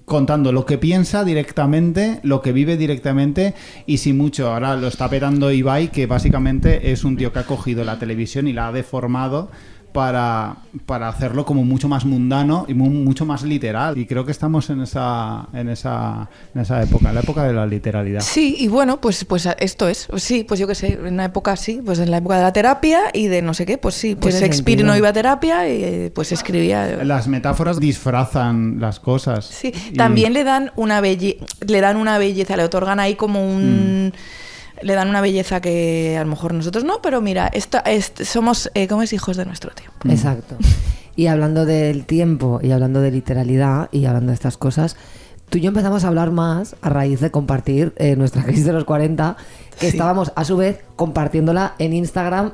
contando lo que piensa directamente, lo que vive directamente, y si mucho, ahora lo está petando Ibai, que básicamente es un tío que ha cogido la televisión y la ha deformado para hacerlo como mucho más mundano y mucho más literal. Y creo que estamos en esa época, en la época de la literalidad. Sí, y bueno, pues esto es. Sí, pues yo qué sé, en una época sí, pues en la época de la terapia y de no sé qué, pues sí, pues Shakespeare no iba a terapia y pues escribía. Las metáforas disfrazan las cosas. Sí, también le dan una belleza, le otorgan ahí como un... Le dan una belleza que a lo mejor nosotros no, pero mira, somos como es hijos de nuestro tiempo. Exacto. Y hablando del tiempo, y hablando de literalidad, y hablando de estas cosas, tú y yo empezamos a hablar más a raíz de compartir nuestra crisis de los 40, que estábamos a su vez compartiéndola en Instagram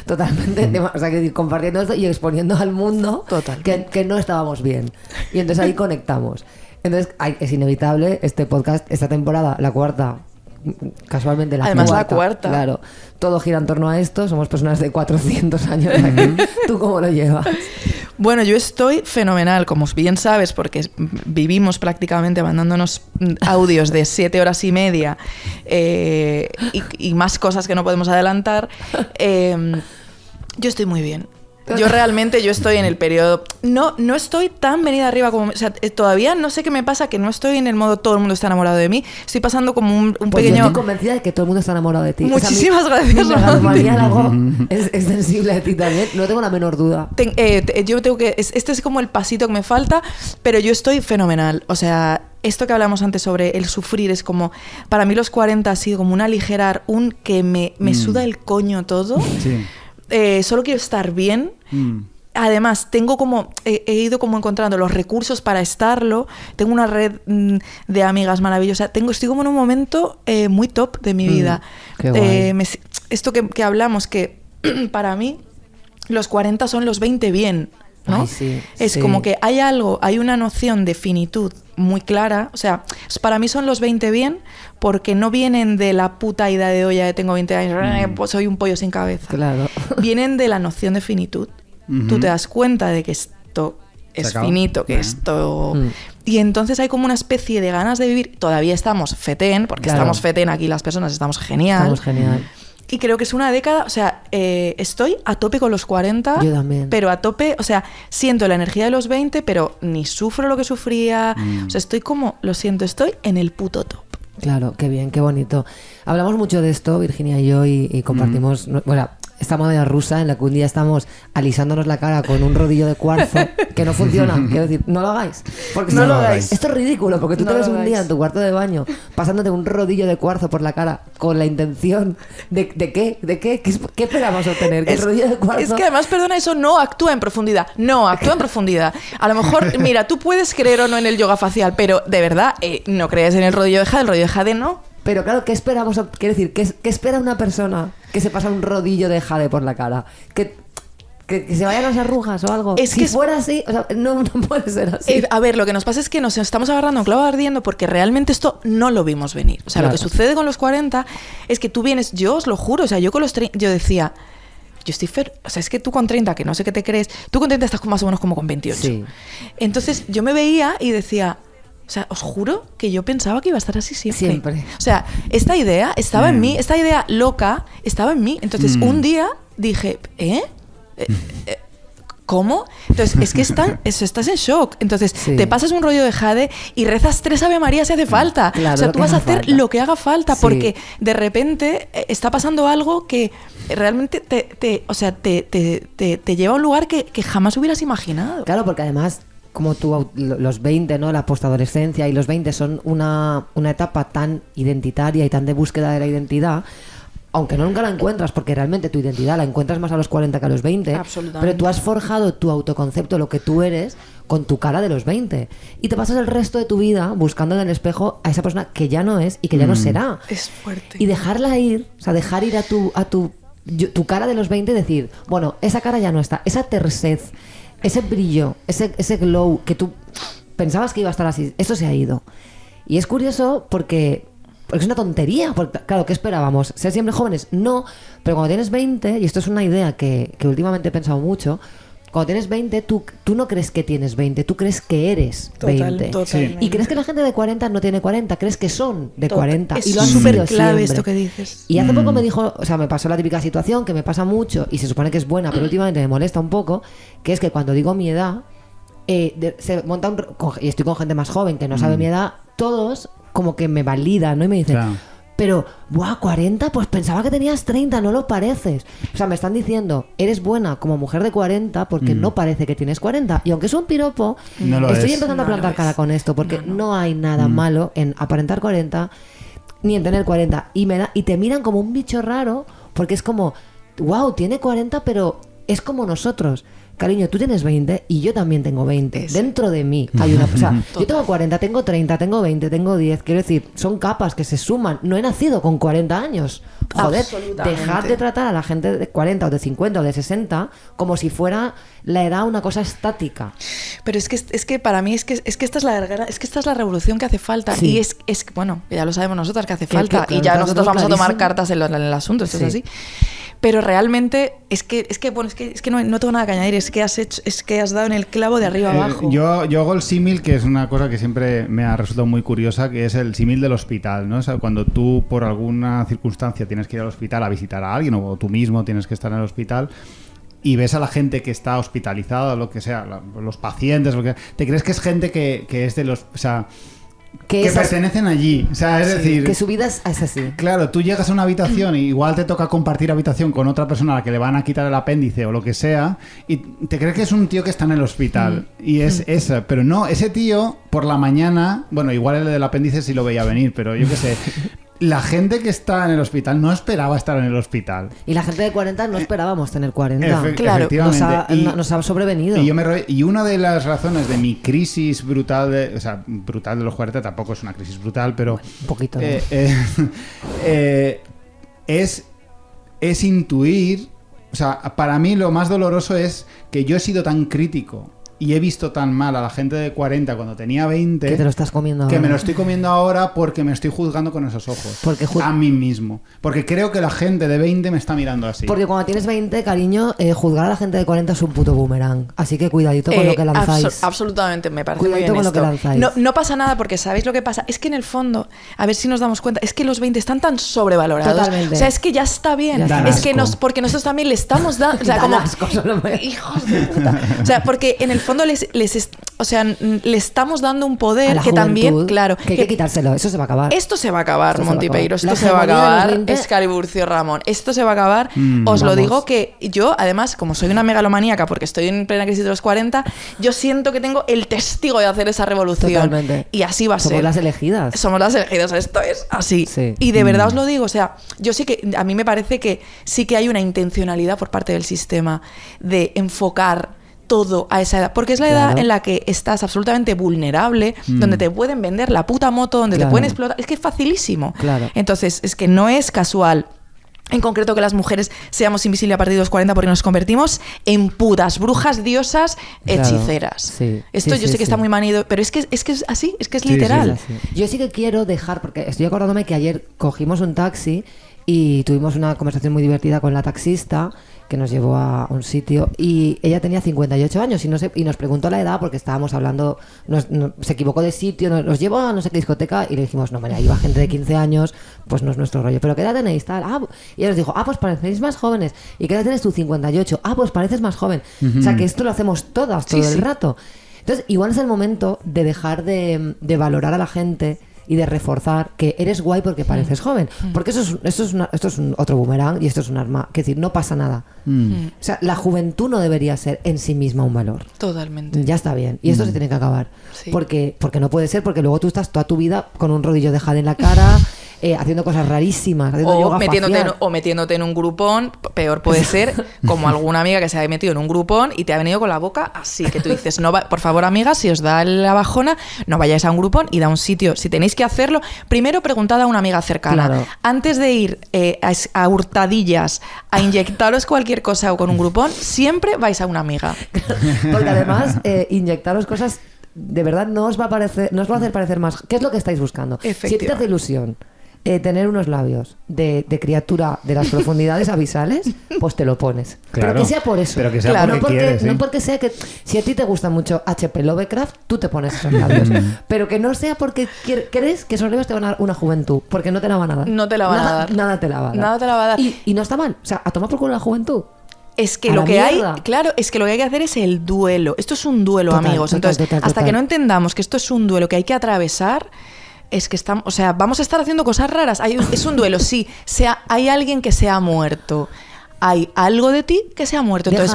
totalmente, o sea, que compartiendo esto y exponiendo al mundo que no estábamos bien. Y entonces ahí conectamos. Entonces es inevitable este podcast, esta temporada, la cuarta, casualmente la cuarta. Claro, todo gira en torno a esto. Somos personas de 400 años aquí. ¿Tú cómo lo llevas? Bueno, yo estoy fenomenal, como bien sabes, porque vivimos prácticamente mandándonos audios de 7 horas y media y más cosas que no podemos adelantar. Yo estoy muy bien. Yo estoy en el periodo... No estoy tan venida arriba como... O sea, todavía no sé qué me pasa, que no estoy en el modo todo el mundo está enamorado de mí. Estoy pasando como un pues pequeño... Yo estoy convencida de que todo el mundo está enamorado de ti. Muchísimas gracias. Mi megalomanía es sensible a ti también. No tengo la menor duda. Yo tengo que... Este es como el pasito que me falta, pero yo estoy fenomenal. O sea... Esto que hablamos antes sobre el sufrir es como... Para mí los 40 ha sido como un aligerar, un que me suda el coño todo. Sí. Solo quiero estar bien. Además, tengo como he ido como encontrando los recursos para estarlo. Tengo una red de amigas maravillosas. Estoy como en un momento muy top de mi vida. Qué guay. Esto que hablamos, que para mí los 40 son los 20 bien, ¿no? Ay, sí, es como que hay una noción de finitud muy clara. O sea, para mí son los 20 bien porque no vienen de la puta idea de, oye, tengo 20 años, pues soy un pollo sin cabeza. Claro. Vienen de la noción de finitud. Tú te das cuenta de que esto es finito, que esto... Y entonces hay como una especie de ganas de vivir. Todavía estamos fetén, porque estamos fetén aquí las personas, estamos genial. Estamos genial. Y creo que es una década, o sea, estoy a tope con los 40. Yo también. Pero a tope, o sea, siento la energía de los 20, pero ni sufro lo que sufría. O sea, estoy como, lo siento, estoy en el puto top. Claro, qué bien, qué bonito. Hablamos mucho de esto, Virginia y yo, y compartimos... Bueno, esta moneda rusa en la que un día estamos alisándonos la cara con un rodillo de cuarzo que no funciona. Quiero decir, no lo hagáis. Porque no lo hagáis. Esto es ridículo, porque tú te ves un día en tu cuarto de baño pasándote un rodillo de cuarzo por la cara con la intención de qué. ¿Qué esperamos obtener? ¿Que el rodillo de cuarzo? Es que además, perdona, eso no actúa en profundidad. No actúa en profundidad. A lo mejor, mira, tú puedes creer o no en el yoga facial, pero de verdad, no crees en el rodillo de jade. El rodillo de jade no. Pero claro, ¿qué esperamos? Quiero decir, ¿qué espera una persona que se pasa un rodillo de jade por la cara? ¿Que se vayan las arrugas o algo? Si fuera así, o sea, no puede ser así. A ver, lo que nos pasa es que nos estamos agarrando un clavo ardiendo porque realmente esto no lo vimos venir. O sea, Lo que sucede con los 40 es que tú vienes, yo os lo juro, o sea, yo con los 30, yo decía... Yo estoy o sea, es que tú con 30, que no sé qué te crees, tú con 30 estás más o menos como con 28. Sí. Entonces yo me veía y decía... O sea, os juro que yo pensaba que iba a estar así siempre. Siempre. O sea, esta idea estaba en mí, esta idea loca estaba en mí. Entonces, un día dije, ¿cómo? Entonces, es que estás en shock. Entonces, te pasas un rollo de jade y rezas 3 Ave María si hace falta. Claro, o sea, tú vas a hacer lo que haga falta, porque de repente está pasando algo que realmente te lleva a un lugar que jamás hubieras imaginado. Claro, porque además, como tú, los 20, ¿no? La postadolescencia y los 20 son una etapa tan identitaria y tan de búsqueda de la identidad, aunque no nunca la encuentras, porque realmente tu identidad la encuentras más a los 40 que a los 20. Absolutamente. Pero tú has forjado tu autoconcepto, lo que tú eres, con tu cara de los 20. Y te pasas el resto de tu vida buscando en el espejo a esa persona que ya no es y que ya no será. Es fuerte. Y dejarla ir, o sea, dejar ir a tu cara de los 20 y decir, bueno, esa cara ya no está, esa tercez, ese brillo, ese glow que tú pensabas que iba a estar así, eso se ha ido. Y es curioso porque es una tontería, porque claro, ¿qué esperábamos? ¿Ser siempre jóvenes? No, pero cuando tienes 20, y esto es una idea que últimamente he pensado mucho, cuando tienes 20, tú no crees que tienes 20, tú crees que eres 20. Totalmente. Y crees que la gente de 40 no tiene 40, crees que son de 40. Es y lo han súper sido clave siempre. esto que dices. Y hace poco me dijo, o sea, me pasó la típica situación que me pasa mucho y se supone que es buena, pero últimamente me molesta un poco, que es que cuando digo mi edad, se monta y estoy con gente más joven que no sabe mi edad, todos como que me validan, ¿no? Y me dicen, pero, ¡buah, 40! Pues pensaba que tenías 30, no lo pareces. O sea, me están diciendo, eres buena como mujer de 40 porque no parece que tienes 40. Y aunque es un piropo, estoy empezando a plantar cara con esto, porque no hay nada malo en aparentar 40 ni en tener 40. Y te miran como un bicho raro, porque es como, wow, tiene 40, pero es como nosotros. Cariño, tú tienes 20 y yo también tengo 20. Dentro de mí hay una... O sea, yo tengo 40, tengo 30, tengo 20, tengo 10. Quiero decir, son capas que se suman. No he nacido con 40 años. Joder, dejad de tratar a la gente de 40 o de 50 o de 60 como si fuera la edad una cosa estática. Pero es que para mí es que esta es la revolución que hace falta. Sí. Y es bueno, ya lo sabemos nosotras que hace falta. claro, y ya nosotros vamos a tomar clarísimo. cartas en el asunto, esto es así. Pero realmente es que no tengo nada que añadir, es que has dado en el clavo de arriba abajo. Yo hago el símil, que es una cosa que siempre me ha resultado muy curiosa, que es el símil del hospital, ¿no? O sea, cuando tú por alguna circunstancia tienes que ir al hospital a visitar a alguien, o tú mismo tienes que estar en el hospital, y ves a la gente que está hospitalizada, lo que sea, los pacientes, te crees que es gente que es de los... O sea, que pertenecen allí, o sea, es decir, que su vida es así. Claro, tú llegas a una habitación y igual te toca compartir habitación con otra persona a la que le van a quitar el apéndice o lo que sea, y te crees que es un tío que está en el hospital y es esa, pero no, ese tío por la mañana, bueno, igual el del apéndice sí lo veía venir, pero yo qué sé. La gente que está en el hospital no esperaba estar en el hospital. Y la gente de 40 no esperábamos tener 40. Claro, nos ha sobrevenido. Y una de las razones de mi crisis brutal, brutal de los 40, tampoco es una crisis brutal, pero... Un poquito. Es intuir... O sea, para mí lo más doloroso es que yo he sido tan crítico y he visto tan mal a la gente de 40 cuando tenía 20... Que te lo estás comiendo ahora. Que me lo estoy comiendo ahora porque me estoy juzgando con esos ojos. A mí mismo. Porque creo que la gente de 20 me está mirando así. Porque cuando tienes 20, cariño, juzgar a la gente de 40 es un puto boomerang. Así que cuidadito con lo que lanzáis. Absolutamente, me parece Cuidadito muy bien con lo que lanzáis. No pasa nada porque ¿sabéis lo que pasa? Es que en el fondo, a ver si nos damos cuenta, es que los 20 están tan sobrevalorados. Totalmente. O sea, es que ya está bien. Ya es está. que porque nosotros también le estamos dando... O sea, como... Hijos de puta. O sea, porque en el fondo le estamos dando un poder que también, claro, que hay que quitárselo, eso se va a acabar. Esto se va a acabar, Esto Montipeiro, se va a esto se va a acabar, 20... Escaliburcio Ramón, esto se va a acabar. Os lo digo que yo, además, como soy una megalomaníaca, porque estoy en plena crisis de los 40, yo siento que tengo el testigo de hacer esa revolución. Totalmente. Y así va a ser. Somos las elegidas. Somos las elegidas, esto es así. Sí. Y de verdad os lo digo, o sea, yo sí que, a mí me parece que sí que hay una intencionalidad por parte del sistema de enfocar todo a esa edad, porque es la edad en la que estás absolutamente vulnerable, donde te pueden vender la puta moto, donde te pueden explotar, es que es facilísimo. Entonces, es que no es casual en concreto que las mujeres seamos invisibles a partir de los 40 porque nos convertimos en putas, brujas, diosas, hechiceras. Sí. Esto yo sé que está muy manido, pero es que es así, es que es literal. Sí. Yo sí que quiero dejar, porque estoy acordándome que ayer cogimos un taxi y tuvimos una conversación muy divertida con la taxista que nos llevó a un sitio y ella tenía 58 años y nos preguntó la edad porque estábamos hablando, se equivocó de sitio, nos llevó a no sé qué discoteca y le dijimos, no, mira, iba gente de 15 años, pues no es nuestro rollo, pero ¿qué edad tenéis? Tal, y ella nos dijo, pues parecéis más jóvenes. ¿Y qué edad tienes tú? 58. Pues pareces más joven. O sea, que esto lo hacemos todas, todo el rato. Entonces, igual es el momento de dejar de valorar a la gente y de reforzar que eres guay porque pareces joven. Porque esto es otro boomerang y esto es un arma. Es decir, no pasa nada. O sea, la juventud no debería ser en sí misma un valor. Totalmente. Ya está bien. Y esto se tiene que acabar. Sí. Porque no puede ser, porque luego tú estás toda tu vida con un rodillo de jade en la cara, haciendo cosas rarísimas, haciendo yoga facial. O metiéndote en un grupón, peor puede ser, como alguna amiga que se ha metido en un grupón y te ha venido con la boca así, que tú dices, no por favor, amigas, si os da la bajona, no vayáis a un grupón, id a un sitio. Si tenéis que hacerlo, primero preguntad a una amiga cercana. Claro. Antes de ir a hurtadillas a inyectaros cualquier cosa o con un grupón, siempre vais a una amiga. Porque además, inyectaros cosas de verdad no os va a hacer parecer más. ¿Qué es lo que estáis buscando? Si te hace ilusión tener unos labios de criatura de las profundidades abisales, pues te lo pones. Claro, pero que sea por eso. Pero que sea porque quieres, no porque sea que si a ti te gusta mucho H.P. Lovecraft, tú te pones esos labios. Pero que no sea porque crees que esos labios te van a dar una juventud, porque no te la van a dar. No te la van a dar. Nada te la va a dar. Nada te la va a dar. Y no está mal. O sea, a tomar por culo la juventud. Es que lo que hay que hacer es el duelo. Esto es un duelo, amigos. Entonces, hasta que no entendamos que esto es un duelo que hay que atravesar, es que estamos, o sea, vamos a estar haciendo cosas raras. Es un duelo, sí. Hay alguien que se ha muerto. Hay algo de ti que se ha muerto. Entonces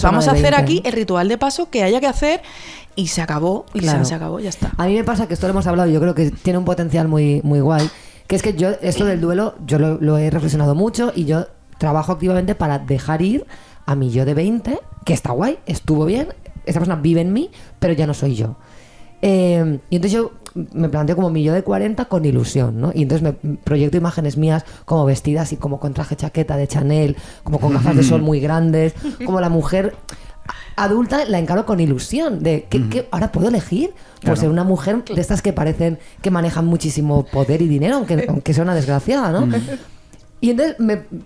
vamos a hacer aquí el ritual de paso que haya que hacer y se acabó. Y se acabó, ya está. A mí me pasa que esto lo hemos hablado, yo creo que tiene un potencial muy, muy guay. Que es que yo, esto del duelo, yo lo he reflexionado mucho y yo trabajo activamente para dejar ir a mi yo de 20, que está guay, estuvo bien, esa persona vive en mí, pero ya no soy yo. Y entonces yo me planteo como mi yo de 40 con ilusión, ¿no? Y entonces me proyecto imágenes mías como vestidas y como con traje chaqueta de Chanel, como con gafas de sol muy grandes, como la mujer adulta la encaro con ilusión de que ahora puedo elegir por ser una mujer de estas que parecen que manejan muchísimo poder y dinero, aunque sea una desgraciada, ¿no? Y entonces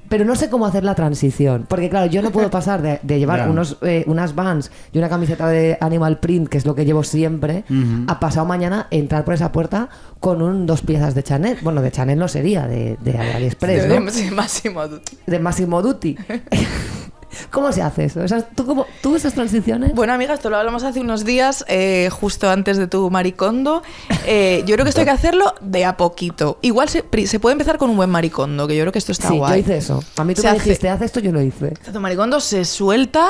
pero no sé cómo hacer la transición, porque claro, yo no puedo pasar de llevar unas Vans y una camiseta de Animal Print, que es lo que llevo siempre, a pasado mañana entrar por esa puerta con 2 piezas de Chanel. Bueno, de Chanel no sería, de AliExpress, ¿no? De Massimo Dutti. De Massimo Dutti. ¿Cómo se hace eso? O sea, ¿tú esas transiciones? Bueno, amiga, esto lo hablamos hace unos días, justo antes de tu maricondo. Yo creo que esto hay que hacerlo de a poquito. Igual se puede empezar con un buen maricondo, que yo creo que esto está guay. Sí, yo hice eso. A mí tú me dijiste, haz esto, yo lo hice. Tu maricondo se suelta.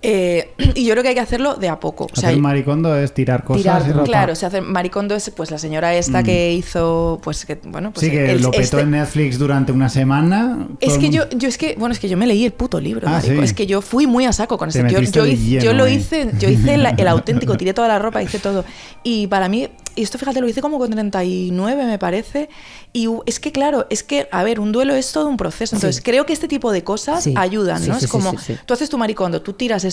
Y yo creo que hay que hacerlo de a poco. O sea, hacer maricondo es tirar cosas y ropa. Claro, se hace maricondo es pues la señora esta que hizo, pues que bueno, pues sí, que lo petó en Netflix durante una semana. Es que yo me leí el puto libro, marico. ¿Sí? Es que yo fui muy a saco con esto. Yo hice el auténtico, tiré toda la ropa, hice todo. Y para mí, y esto fíjate, lo hice como con 39, me parece. Y es que claro, a ver, un duelo es todo un proceso. Entonces creo que este tipo de cosas ayudan, ¿no? Es como, tú haces tu maricondo, tú tiras esto.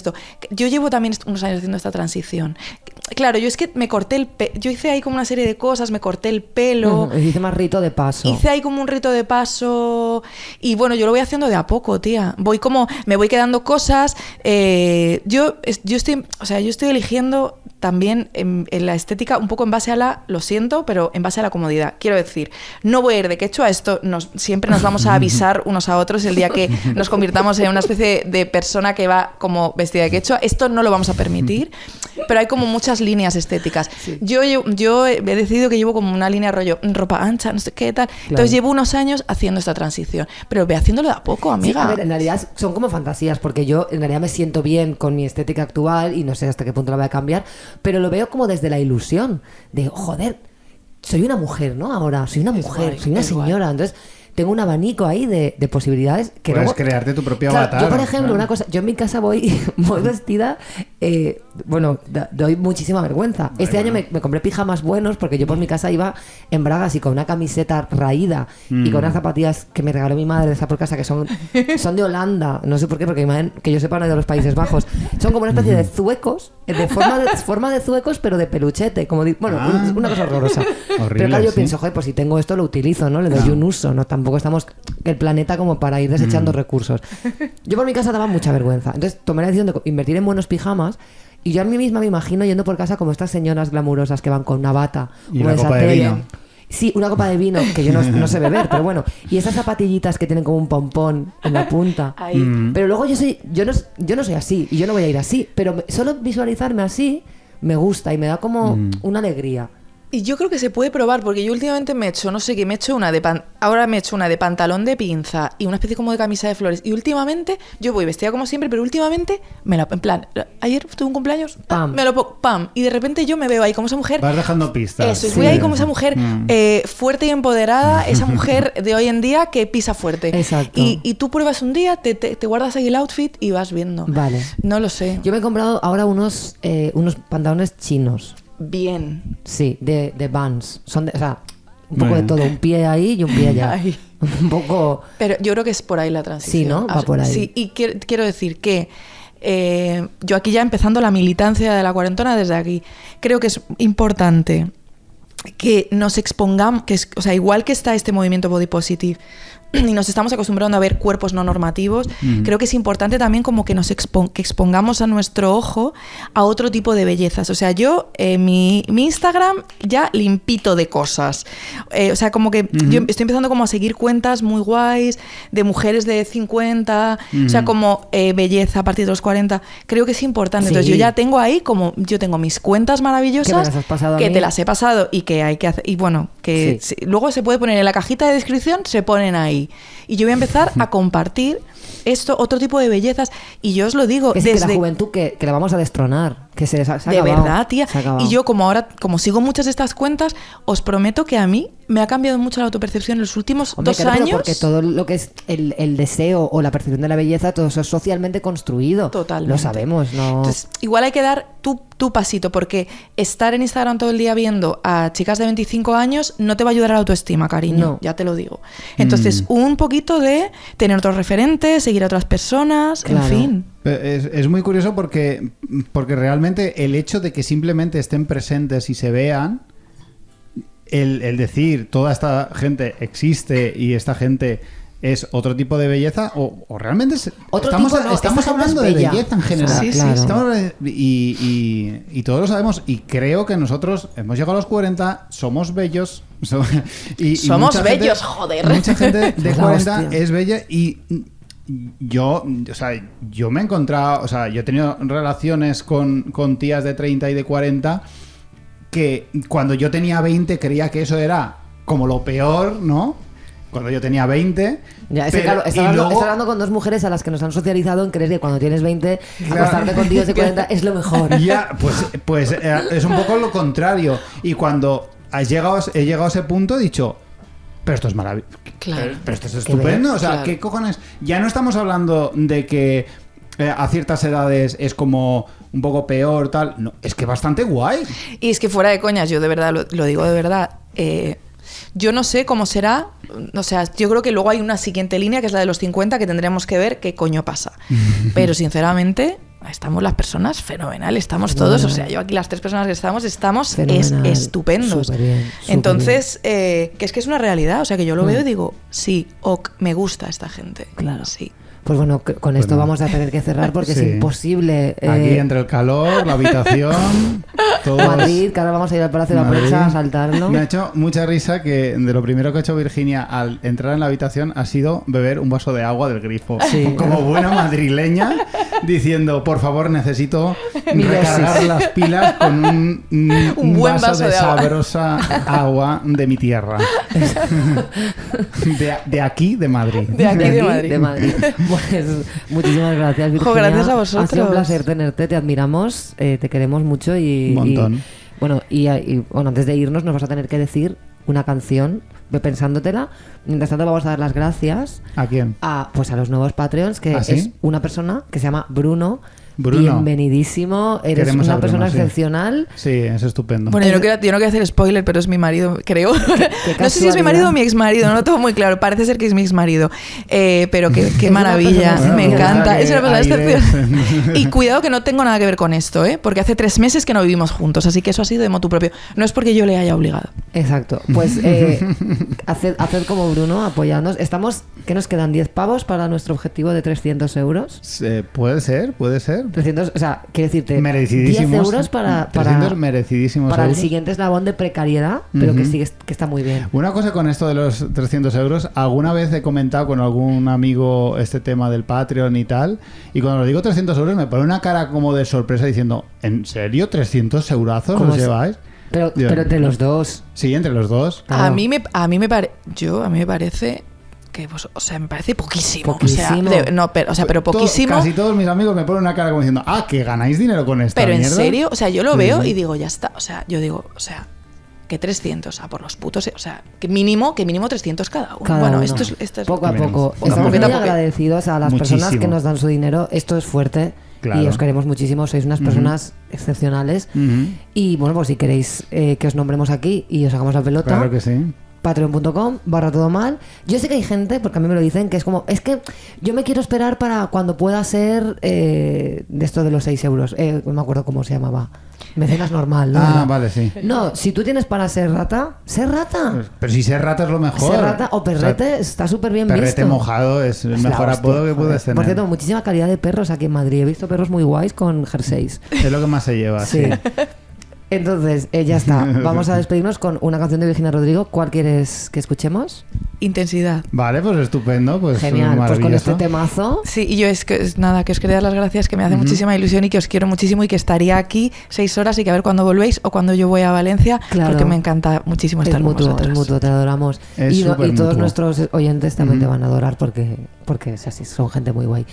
Yo llevo también unos años haciendo esta transición. Claro, yo es que me corté el pelo. Yo hice ahí como una serie de cosas, me corté el pelo. Hice más rito de paso. Hice ahí como un rito de paso. Y bueno, yo lo voy haciendo de a poco, tía. Me voy quedando cosas. Yo estoy eligiendo también en la estética un poco en base a lo siento, pero en base a la comodidad. Quiero decir, no voy a ir de quechua, esto siempre nos vamos a avisar unos a otros el día que nos convirtamos en una especie de persona que va como vestida de quechua. Esto no lo vamos a permitir, pero hay como muchas líneas estéticas. Sí. Yo he decidido que llevo como una línea rollo ropa ancha, no sé qué tal. Claro. Entonces llevo unos años haciendo esta transición, pero ve haciéndolo de a poco, amiga. Sí, a ver, en realidad son como fantasías, porque yo en realidad me siento bien con mi estética actual y no sé hasta qué punto la voy a cambiar, pero lo veo como desde la ilusión de, joder, soy una mujer, ¿no? Ahora, soy una mujer, soy una señora, entonces tengo un abanico ahí de posibilidades que puedes luego crearte tu propio avatar. Yo, por ejemplo, una cosa, yo en mi casa voy vestida bueno, doy muchísima vergüenza. Este año me compré pijamas buenos porque yo por mi casa iba en bragas y con una camiseta raída y con unas zapatillas que me regaló mi madre de esa por casa que son de Holanda. No sé por qué, porque mi madre, que yo sepa, no es de los Países Bajos. Son como una especie de zuecos, de forma de zuecos, pero de peluchete. Como una cosa horrorosa. Horrible, pero claro, yo pienso, joder, pues si tengo esto lo utilizo, ¿no? Le doy un uso, ¿no? Tampoco estamos el planeta como para ir desechando recursos. Yo por mi casa daba mucha vergüenza. Entonces tomé la decisión de invertir en buenos pijamas. Y yo a mí misma me imagino yendo por casa como estas señoras glamurosas que van con una bata, y una copa de vino. Sí, una copa de vino, que yo no sé beber, pero bueno. Y esas zapatillitas que tienen como un pompón en la punta. Pero luego yo no soy así y yo no voy a ir así. Pero solo visualizarme así me gusta y me da como una alegría. Y yo creo que se puede probar, porque yo últimamente me he hecho, no sé qué, ahora me he hecho una de pantalón de pinza y una especie como de camisa de flores. Y últimamente, yo voy vestida como siempre, pero últimamente, en plan, ayer tuve un cumpleaños, ¡pam! Me lo pongo, ¡pam! Y de repente yo me veo ahí como esa mujer. Vas dejando pistas. Eso, voy ahí como esa mujer fuerte y empoderada, esa mujer de hoy en día que pisa fuerte. Exacto. Y tú pruebas un día, te guardas ahí el outfit y vas viendo. Vale. No lo sé. Yo me he comprado ahora unos pantalones chinos. Bien. Sí, de Vans. Son o sea, un poco de todo, un pie ahí y un pie allá. Un poco... Pero yo creo que es por ahí la transición. Sí, ¿no? Va por ahí. Sí, y quiero decir que yo aquí ya empezando la militancia de la cuarentona desde aquí, creo que es importante que nos expongamos, o sea, igual que está este movimiento body positive y nos estamos acostumbrando a ver cuerpos no normativos, creo que es importante también como que nos expongamos a nuestro ojo a otro tipo de bellezas. O sea, yo mi Instagram ya limpito de cosas. O sea, como que yo estoy empezando como a seguir cuentas muy guays de mujeres de 50, o sea, como belleza a partir de los 40. Creo que es importante. Sí. Entonces yo ya tengo ahí como, yo tengo mis cuentas maravillosas que me las has pasado que a mí. Te las he pasado y que hay que hacer, y bueno, que luego se puede poner en la cajita de descripción, se ponen ahí. Y yo voy a empezar a compartir otro tipo de bellezas. Y yo os lo digo, desde que la juventud que la vamos a destronar, que se ha acabado. De verdad, tía. Y yo como sigo muchas de estas cuentas, os prometo que a mí me ha cambiado mucho la autopercepción en los últimos 2 años. Porque todo lo que es el deseo o la percepción de la belleza, todo eso es socialmente construido. Totalmente. Lo sabemos, ¿no? Entonces, igual hay que dar tu pasito, porque estar en Instagram todo el día viendo a chicas de 25 años no te va a ayudar a la autoestima, cariño. No. Ya te lo digo. Entonces, un poquito de tener otros referentes, seguir a otras personas, claro. En fin. Es muy curioso porque realmente el hecho de que simplemente estén presentes y se vean, el decir toda esta gente existe y esta gente es otro tipo de belleza o realmente estamos hablando de belleza en general. Sí, claro. Y todos lo sabemos y creo que nosotros hemos llegado a los 40, somos bellos y somos bellos, joder. Mucha gente de 40 es bella y yo me he encontrado, yo he tenido relaciones con tías de 30 y de 40 que cuando yo tenía 20 creía que eso era como lo peor, ¿no? Cuando yo tenía 20. Ya, está hablando con 2 mujeres a las que nos han socializado en creer que cuando tienes 20, acostarte con tíos de 40 es lo mejor. Ya, pues es un poco lo contrario. Y cuando he llegado a ese punto he dicho, pero esto es maravilloso. Claro. Pero esto es estupendo. O sea, claro. ¿Qué cojones? Ya no estamos hablando de que a ciertas edades es como un poco peor, tal. No, es que bastante guay. Y es que fuera de coñas, yo de verdad, lo digo de verdad, yo no sé cómo será, o sea, yo creo que luego hay una siguiente línea que es la de los 50 que tendremos que ver qué coño pasa. Pero sinceramente, estamos las personas fenomenales, estamos todos, o sea, yo aquí las 3 personas que estamos estupendos. Superbién. Entonces, que es una realidad, o sea, que yo lo veo y digo, sí, me gusta esta gente. Claro. Sí. Pues bueno, con esto vamos a tener que cerrar porque es imposible. Aquí entre el calor, la habitación, todo. Madrid, que ahora vamos a ir al Palacio de la Prensa a saltarlo. Me ha hecho mucha risa que de lo primero que ha hecho Virginia al entrar en la habitación ha sido beber un vaso de agua del grifo. Sí. Como buena madrileña, diciendo, por favor, necesito recargar las pilas con un buen vaso de sabrosa agua de mi tierra. De aquí, de Madrid. De aquí, de Madrid. Pues muchísimas gracias, Virginia. Gracias a vosotros. Ha sido un placer tenerte, te admiramos, te queremos mucho y... Un montón. Y antes de irnos nos vas a tener que decir una canción, ve pensándotela. Mientras tanto vamos a dar las gracias. ¿A quién? Pues a los nuevos Patreons, que es una persona que se llama Bruno Bruno, bienvenidísimo. Eres una persona excepcional. Sí, es estupendo. Bueno, yo no quiero hacer spoiler, pero es mi marido, creo. No sé si es mi marido o mi exmarido, no lo tengo muy claro. Parece ser que es mi exmarido. Pero qué maravilla, me encanta. Es una persona excepcional. Y cuidado que no tengo nada que ver con esto, porque hace 3 meses que no vivimos juntos, así que eso ha sido de motu propio. No es porque yo le haya obligado. Exacto. Pues haced como Bruno, apoyadnos. ¿Qué nos quedan? ¿10 pavos para nuestro objetivo de 300 euros? Puede ser. 300, o sea, quiero decirte, merecidísimos, 10 euros para merecidísimos para euros. El siguiente eslabón de precariedad, pero que está muy bien. Una cosa con esto de los 300 euros, alguna vez he comentado con algún amigo este tema del Patreon y tal, y cuando lo digo 300 euros me pone una cara como de sorpresa diciendo, ¿en serio 300 eurazos os lleváis? Pero entre los dos. Sí, entre los dos. Claro. A mí me parece que, pues, o sea, me parece poquísimo. Poquísimo. Pero poquísimo. Casi todos mis amigos me ponen una cara como diciendo, que ganáis dinero con esta Pero mierda. en serio, o sea, yo lo veo y digo, ya está. O sea, que 300, por los putos, o sea, que mínimo 300 cada uno. Esto es poco a poco. Estamos muy agradecidos a las personas que nos dan su dinero. Esto es fuerte. Claro. Y os queremos muchísimo, sois unas personas excepcionales. Y bueno, pues si queréis que os nombremos aquí y os hagamos la pelota, claro que sí. Patreon.com/todo mal. Yo sé que hay gente, porque a mí me lo dicen, que es que yo me quiero esperar para cuando pueda ser de esto de los 6 euros. No me acuerdo cómo se llamaba. Mecenas normal, ¿no? Vale, sí. No, si tú tienes para ser rata, ser rata. Pero si ser rata es lo mejor. Ser rata o perrete está súper bien visto. Perrete mojado es el mejor apodo que puedes tener. Por cierto, muchísima calidad de perros aquí en Madrid. He visto perros muy guays con jerseys. Es lo que más se lleva, sí. Entonces, ya está. Vamos a despedirnos con una canción de Virginia Rodrigo. ¿Cuál quieres que escuchemos? Intensidad. Vale, pues estupendo. Pues genial. Pues con este temazo. Sí, y yo que os quería dar las gracias, que me hace muchísima ilusión y que os quiero muchísimo y que estaría aquí 6 horas y que a ver cuándo volvéis o cuando yo voy a Valencia, porque me encanta muchísimo estar con vosotros. Es mutuo, te adoramos. Y todos nuestros oyentes también te van a adorar porque es así, son gente muy guay.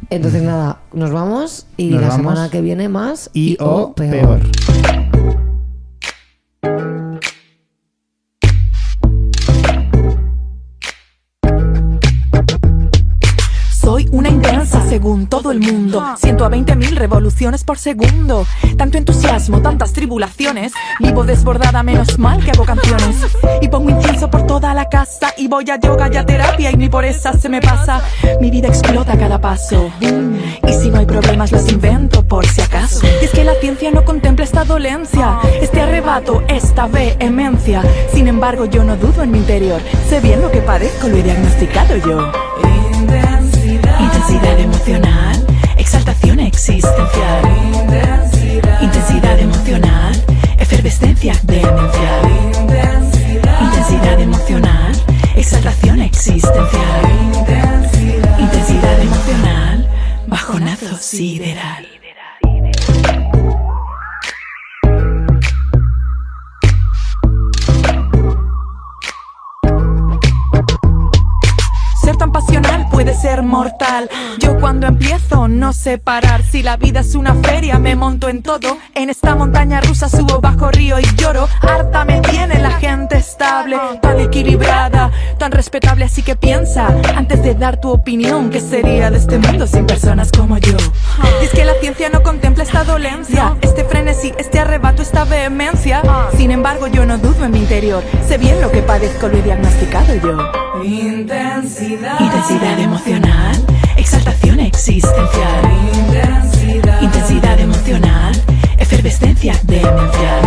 Entonces nada, nos vamos y la semana que viene más y o peor. Soy una intensa según todo el mundo. Siento a 20.000 revoluciones por segundo. Tanto entusiasmo, tantas tribulaciones. Vivo desbordada, menos mal que hago canciones. Y pongo incienso por toda la casa. Y voy a yoga y a terapia y ni por esa se me pasa. Mi vida explota a cada paso. Y si no hay problemas los invento por si acaso. Y es que la ciencia no contempla esta dolencia, este arrebato, esta vehemencia. Sin embargo yo no dudo en mi interior. Sé bien lo que padezco, lo he diagnosticado yo. Intensidad emocional, exaltación existencial. Intensidad emocional, efervescencia demencial. Intensidad emocional, exaltación existencial. Intensidad emocional, bajonazo sideral. Ser tan pasional puede ser mortal. Yo cuando empiezo no sé parar. Si la vida es una feria me monto en todo. En esta montaña rusa subo, bajo, río y lloro. Harta me tiene la gente estable, tan equilibrada, tan respetable. Así que piensa antes de dar tu opinión. ¿Qué sería de este mundo sin personas como yo? Y es que la ciencia no contempla esta dolencia, este frenesí, este arrebato, esta vehemencia. Sin embargo yo no dudo en mi interior. Sé bien lo que padezco, lo he diagnosticado yo. Intensidad emocional, exaltación existencial. Intensidad emocional, efervescencia demencial.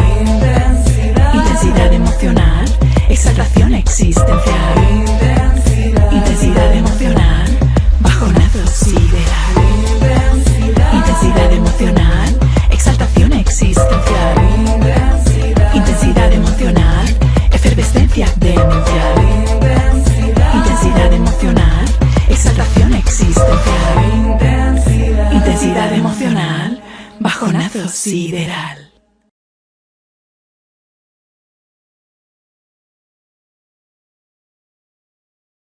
Intensidad emocional, exaltación existencial. Intensidad emocional, bajonazo sideral. Intensidad emocional, exaltación existencial. Intensidad emocional, efervescencia demencial. Intensidad emocional, exaltación existencial. Intensidad emocional, bajonazo sideral.